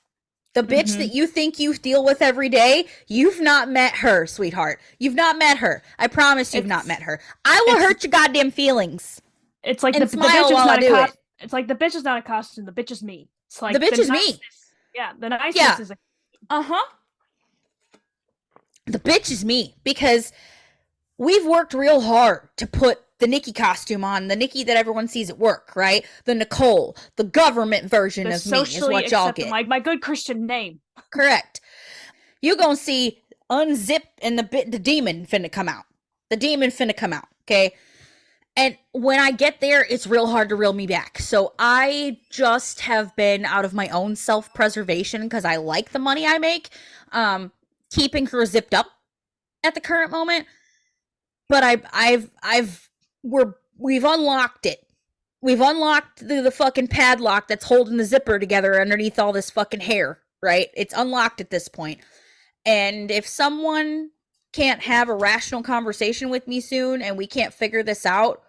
The bitch that you think you deal with every day, you've not met her, sweetheart. You've not met her. I promise you've not met her. I will hurt your goddamn feelings. It's like and the smile bitch is while not I a do costume. it. It's like the bitch is not a costume. The bitch is me. It's like The bitch is me. Yeah, the niceness is a Uh-huh. The bitch is me, because we've worked real hard to put the Niki costume on, the Niki that everyone sees at work, right? The Nicole, the government version the of me is socially what y'all accepted, get. my good Christian name. Correct. You gonna see unzip and the demon finna come out. The demon finna come out, okay? And when I get there, it's real hard to reel me back. So I just have been out of my own self preservation because I like the money I make, keeping her zipped up at the current moment. But we've unlocked it. We've unlocked the fucking padlock that's holding the zipper together underneath all this fucking hair, right? It's unlocked at this point. And if someone can't have a rational conversation with me soon and we can't figure this out,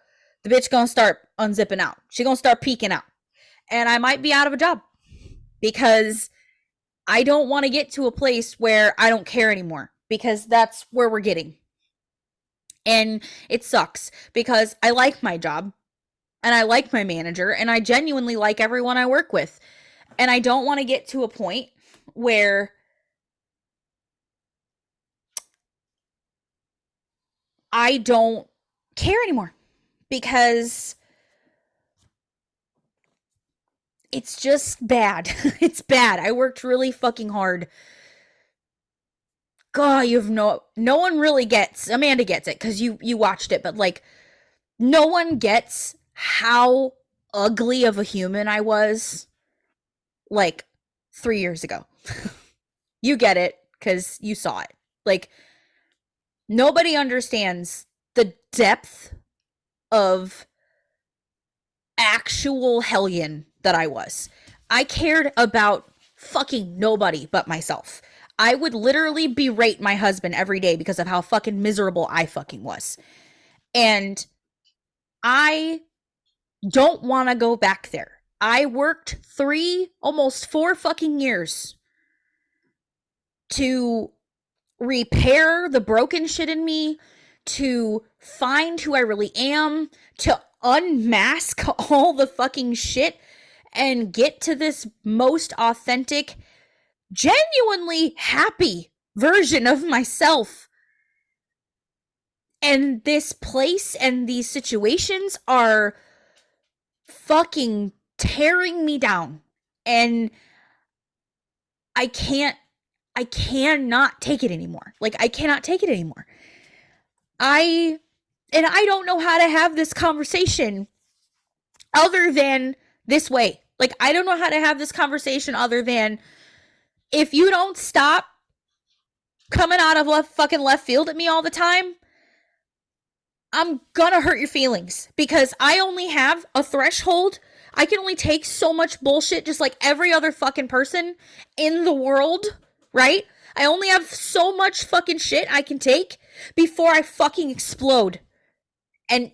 the bitch gonna start unzipping out. She gonna start peeking out. And I might be out of a job because I don't want to get to a place where I don't care anymore, because that's where we're getting. And it sucks because I like my job and I like my manager and I genuinely like everyone I work with. And I don't want to get to a point where I don't care anymore, because it's just bad. It's bad. I worked really fucking hard. God, you've no one really gets. Amanda gets it because you watched it, but like no one gets how ugly of a human I was like 3 years ago. You get it because you saw it. Like nobody understands the depth of actual hellion that I was. I cared about fucking nobody but myself. I would literally berate my husband every day because of how fucking miserable I fucking was. And I don't want to go back there. I worked 3, almost 4 fucking years to repair the broken shit in me, to find who I really am, to unmask all the fucking shit and get to this most authentic, genuinely happy version of myself. And this place and these situations are fucking tearing me down. And I cannot take it anymore. Like, I cannot take it anymore. I don't know how to have this conversation other than this way. Like, I don't know how to have this conversation other than, if you don't stop coming out of left field at me all the time, I'm gonna hurt your feelings, because I only have a threshold. I can only take so much bullshit, just like every other fucking person in the world, right? I only have so much fucking shit I can take before I fucking explode and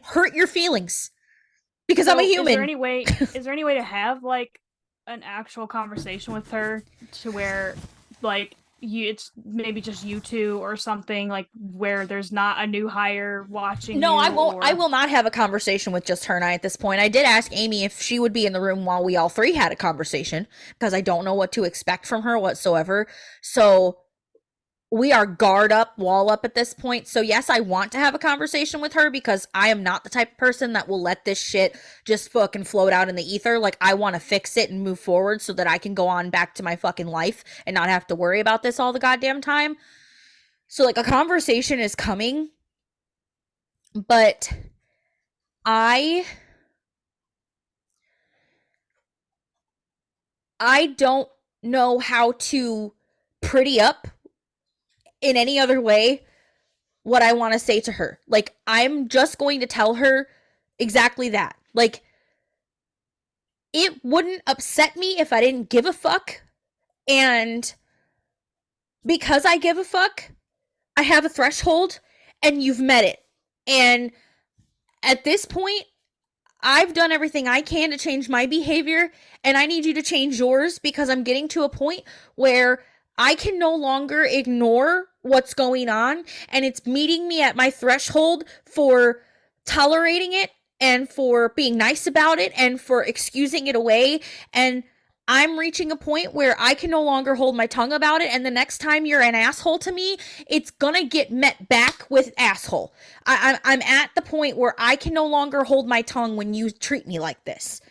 hurt your feelings, because I'm a human. Is there any way to have like an actual conversation with her to where like it's maybe just you two or something, like where there's not a new hire watching? No, I won't. I will not have a conversation with just her and I at this point. I did ask Amy if she would be in the room while we all 3 had a conversation, because I don't know what to expect from her whatsoever. So we are guard up, wall up at this point. So yes, I want to have a conversation with her, because I am not the type of person that will let this shit just fucking float out in the ether. Like, I want to fix it and move forward so that I can go on back to my fucking life and not have to worry about this all the goddamn time. So like, a conversation is coming, but I don't know how to pretty up in any other way what I want to say to her. Like, I'm just going to tell her exactly that. Like, it wouldn't upset me if I didn't give a fuck. And because I give a fuck, I have a threshold, and you've met it. And at this point, I've done everything I can to change my behavior, and I need you to change yours, because I'm getting to a point where I can no longer ignore what's going on, and it's meeting me at my threshold for tolerating it and for being nice about it and for excusing it away. And I'm reaching a point where I can no longer hold my tongue about it, and the next time you're an asshole to me, it's gonna get met back with asshole. I'm at the point where I can no longer hold my tongue when you treat me like this.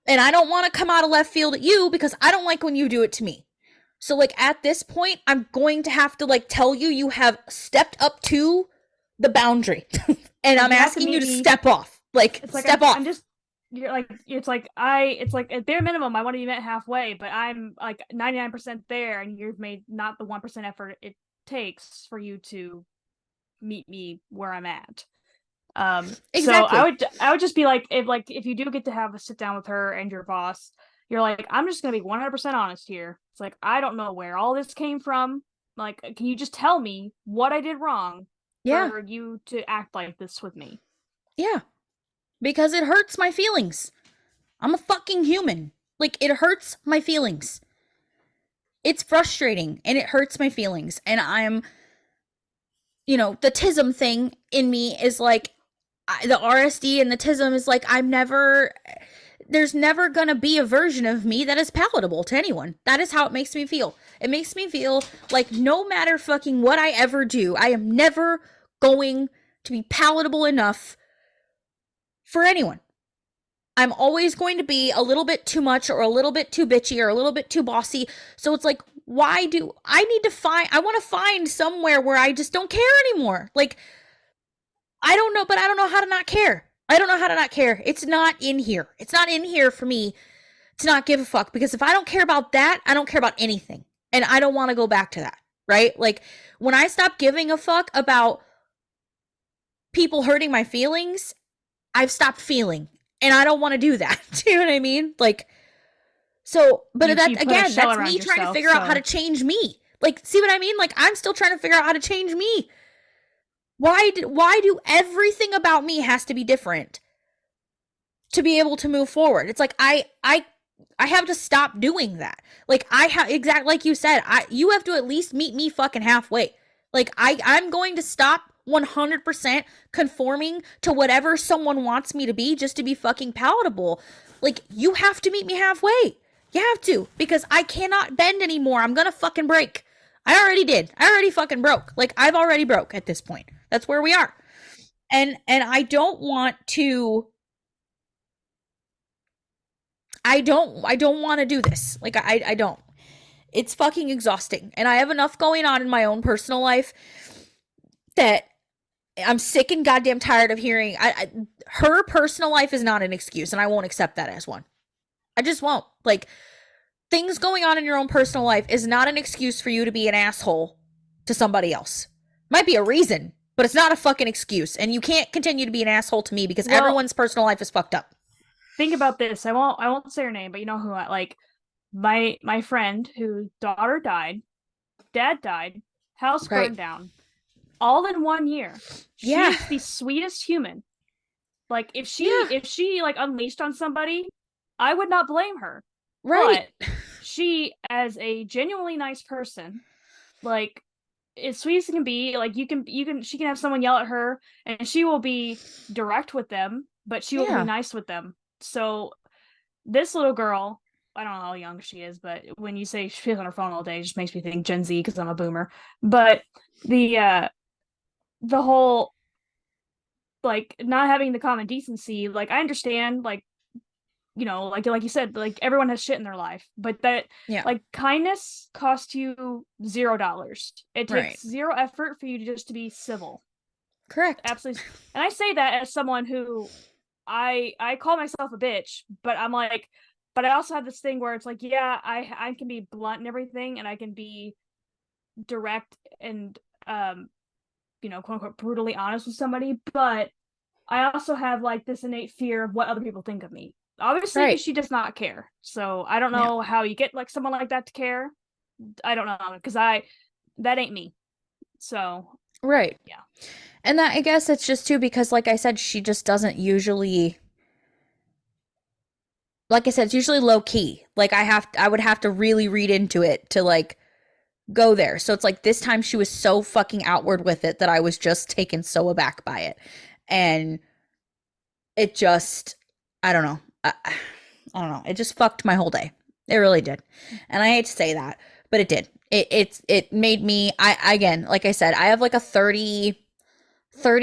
And I don't want to come out of left field at you, because I don't like when you do it to me. So like, at this point, I'm going to have to like tell you have stepped up to the boundary. And Like I'm you have to asking you meet to me. step off. Like, It's like step I'm off. just you're like it's like at bare minimum I want to be met halfway, but I'm like 99% there, and you've made not the 1% effort it takes for you to meet me where I'm at. So Exactly. I would just be like, if you do get to have a sit down with her and your boss, you're like, I'm just gonna be 100% honest here. It's like, I don't know where all this came from. Like, can you just tell me what I did wrong Yeah. for you to act like this with me? Yeah. Because it hurts my feelings. I'm a fucking human. Like, it hurts my feelings. It's frustrating and it hurts my feelings. And I'm, the TISM thing in me is like, the RSD and the TISM is like, there's never gonna be a version of me that is palatable to anyone. That is how it makes me feel. It makes me feel like no matter fucking what I ever do, I am never going to be palatable enough for anyone. I'm always going to be a little bit too much or a little bit too bitchy or a little bit too bossy. So it's like, why do I need to find, I want to find somewhere where I just don't care anymore. Like, I don't know, but I don't know how to not care. I don't know how to not care. It's not in here. It's not in here for me to not give a fuck because if I don't care about that, I don't care about anything. And I don't want to go back to that, right? Like, when I stop giving a fuck about people hurting my feelings, I've stopped feeling. And I don't want to do that. Do you know what I mean? Like, so, but You that put a again, shell that's around me trying to yourself, figure out how to so change me. Like, see what I mean? Like, I'm still trying to figure out how to change me. Why do everything about me has to be different to be able to move forward? It's like I have to stop doing that. Like, I have, exactly like you said, you have to at least meet me fucking halfway. Like, I'm going to stop 100% conforming to whatever someone wants me to be just to be fucking palatable. Like, you have to meet me halfway. You have to, because I cannot bend anymore. I'm gonna fucking break. I already did. I already fucking broke. Like, I've already broke at this point. That's where we are. And I don't want to, I don't want to do this. Like, I don't. It's fucking exhausting. And I have enough going on in my own personal life that I'm sick and goddamn tired of hearing. Her personal life is not an excuse, and I won't accept that as one. I just won't. Like, things going on in your own personal life is not an excuse for you to be an asshole to somebody else. Might be a reason, but it's not a fucking excuse. And you can't continue to be an asshole to me because well, everyone's personal life is fucked up. think about this. I won't say her name, but you know who I like. My friend whose daughter died, dad died, house Right. burned down, all in 1 year. She Yeah. is the sweetest human. Like, Yeah. if she like unleashed on somebody, I would not blame her. Right. But she, as a genuinely nice person, like, as sweet as it can be, like, she can have someone yell at her and she will be direct with them, but she will be Yeah. nice with them. So this little girl, I don't know how young she is, but when you say she's on her phone all day, it just makes me think Gen Z because I'm a boomer. But the whole, like, not having the common decency, like, I understand, like, like you said, like, everyone has shit in their life, but that, Yeah. like, kindness costs you $0. It Right. takes zero effort for you to just to be civil. Correct. Absolutely. And I say that as someone who, I call myself a bitch, but I'm like, but I also have this thing where it's like, yeah, I can be blunt and everything, and I can be direct and quote unquote brutally honest with somebody, but I also have like this innate fear of what other people think of me. Obviously, Right. she does not care. So I don't Yeah. know how you get like someone like that to care. I don't know, because that ain't me. So Right. yeah. And that, I guess it's just too because, like I said, she just doesn't usually, like I said, it's usually low key. Like, I would have to really read into it to like go there. So it's like this time she was so fucking outward with it that I was just taken so aback by it. And it just, I don't know. I don't know. It just fucked my whole day. It really did. And I hate to say that, but it did. It made me, again, like I said, I have like a 30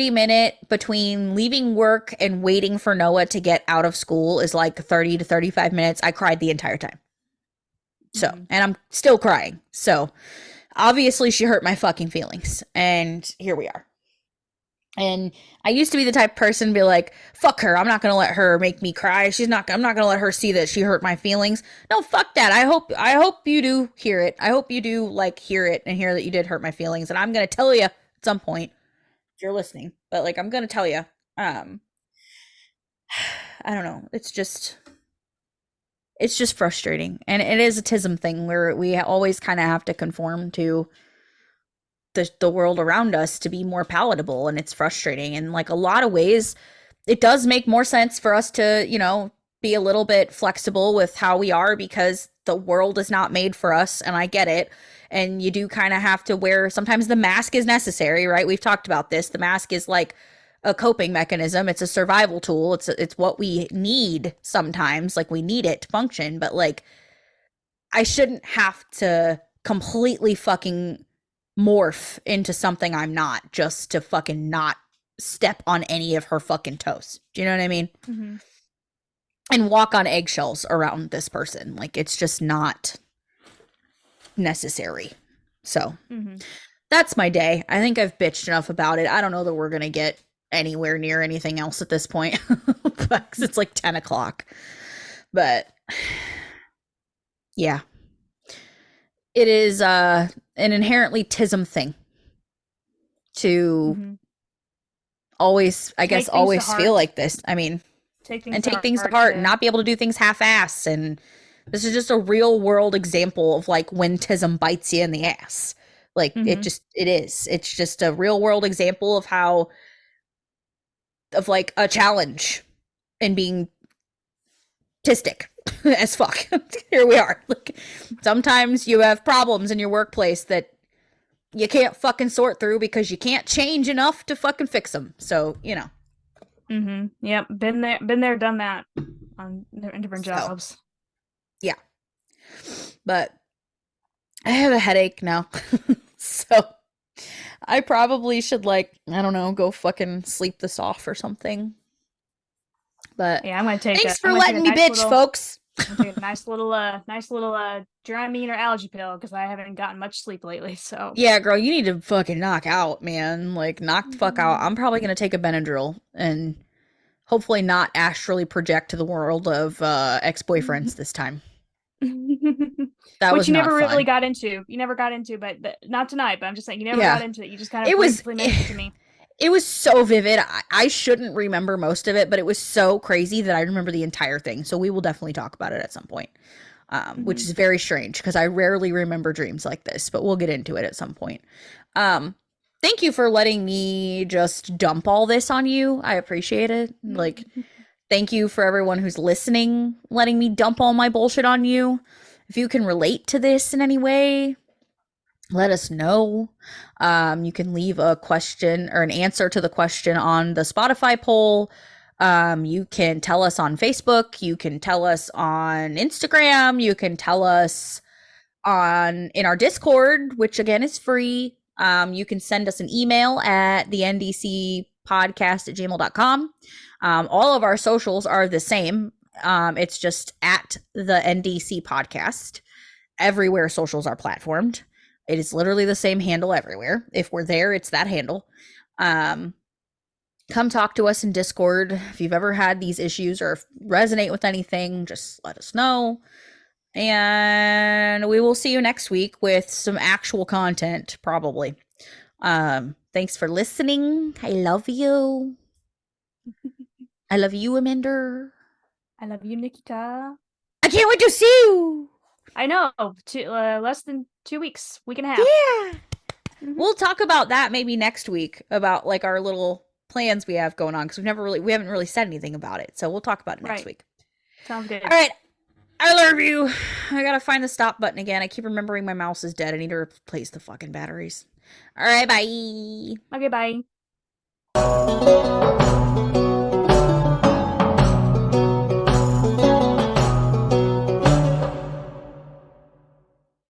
minute between leaving work and waiting for Noah to get out of school is like 30 to 35 minutes. I cried the entire time. So, Mhm. and I'm still crying. So, obviously she hurt my fucking feelings. And here we are. And I used to be the type of person to be like, fuck her. I'm not going to let her make me cry. I'm not going to let her see that she hurt my feelings. No, fuck that. I hope you do hear it. I hope you do like hear it and hear that you did hurt my feelings. And I'm going to tell you at some point if you're listening, but like, I'm going to tell you, I don't know. It's just frustrating. And it is a tism thing where we always kind of have to conform to the world around us to be more palatable, and it's frustrating. And like a lot of ways it does make more sense for us to, be a little bit flexible with how we are, because the world is not made for us, and I get it. And you do kind of have to wear, sometimes the mask is necessary, right? We've talked about this. The mask is like a coping mechanism. It's a survival tool. It's what we need sometimes. Like we need it to function, but like I shouldn't have to completely fucking morph into something I'm not just to fucking not step on any of her fucking toes. Do you know what I mean? Mm-hmm. And walk on eggshells around this person. Like it's just not necessary. So that's my day. I think I've bitched enough about it. I don't know that we're going to get anywhere near anything else at this point because it's like 10 o'clock. But yeah, it is an inherently tism thing to always, I guess, always feel like this. I mean, take things to heart and not be able to do things half-ass. And this is just a real world example of like when tism bites you in the ass. Like it is. It's just a real world example of how, of like a challenge in being tistic as fuck. Here we are. Like sometimes you have problems in your workplace that you can't fucking sort through because you can't change enough to fucking fix them. So, Yep. Been there, done that on different jobs. Yeah. But I have a headache now. So I probably should like, I don't know, go fucking sleep this off or something. But yeah, I'm gonna take. Thanks for letting me bitch, folks. I'm gonna take a nice little Dramamine or allergy pill because I haven't gotten much sleep lately. So yeah, girl, you need to fucking knock out, man. Like knock the fuck out. I'm probably gonna take a Benadryl and hopefully not astrally project to the world of ex-boyfriends this time. That was you never really got into. You never got into, but not tonight. But I'm just saying, you never got into it. You just kind of briefly mentioned it to me. It was so vivid. I shouldn't remember most of it, but it was so crazy that I remember the entire thing. So we will definitely talk about it at some point, which is very strange because I rarely remember dreams like this, but we'll get into it at some point. Thank you for letting me just dump all this on you. I appreciate it. Like, thank you for everyone who's listening, letting me dump all my bullshit on you. If you can relate to this in any way, let us know. You can leave a question or an answer to the question on the Spotify poll. You can tell us on Facebook. You can tell us on Instagram. You can tell us in our Discord, which again is free. You can send us an email at the ndcpodcast@gmail.com. All of our socials are the same. It's just at the NDC podcast. Everywhere socials are platformed. It is literally the same handle everywhere. If we're there, it's that handle. Come talk to us in Discord. If you've ever had these issues or resonate with anything, just let us know. And we will see you next week with some actual content, probably. Thanks for listening. I love you. I love you, Amanda. I love you, Nikita. I can't wait to see you. I know. Less than 2 weeks, week and a half. Yeah. We'll talk about that maybe next week, about like our little plans we have going on, because we haven't really said anything about it. So we'll talk about it next week. Sounds good. All right. I love you. I gotta find the stop button again. I keep remembering my mouse is dead. I need to replace the fucking batteries. All right, bye. Okay, bye.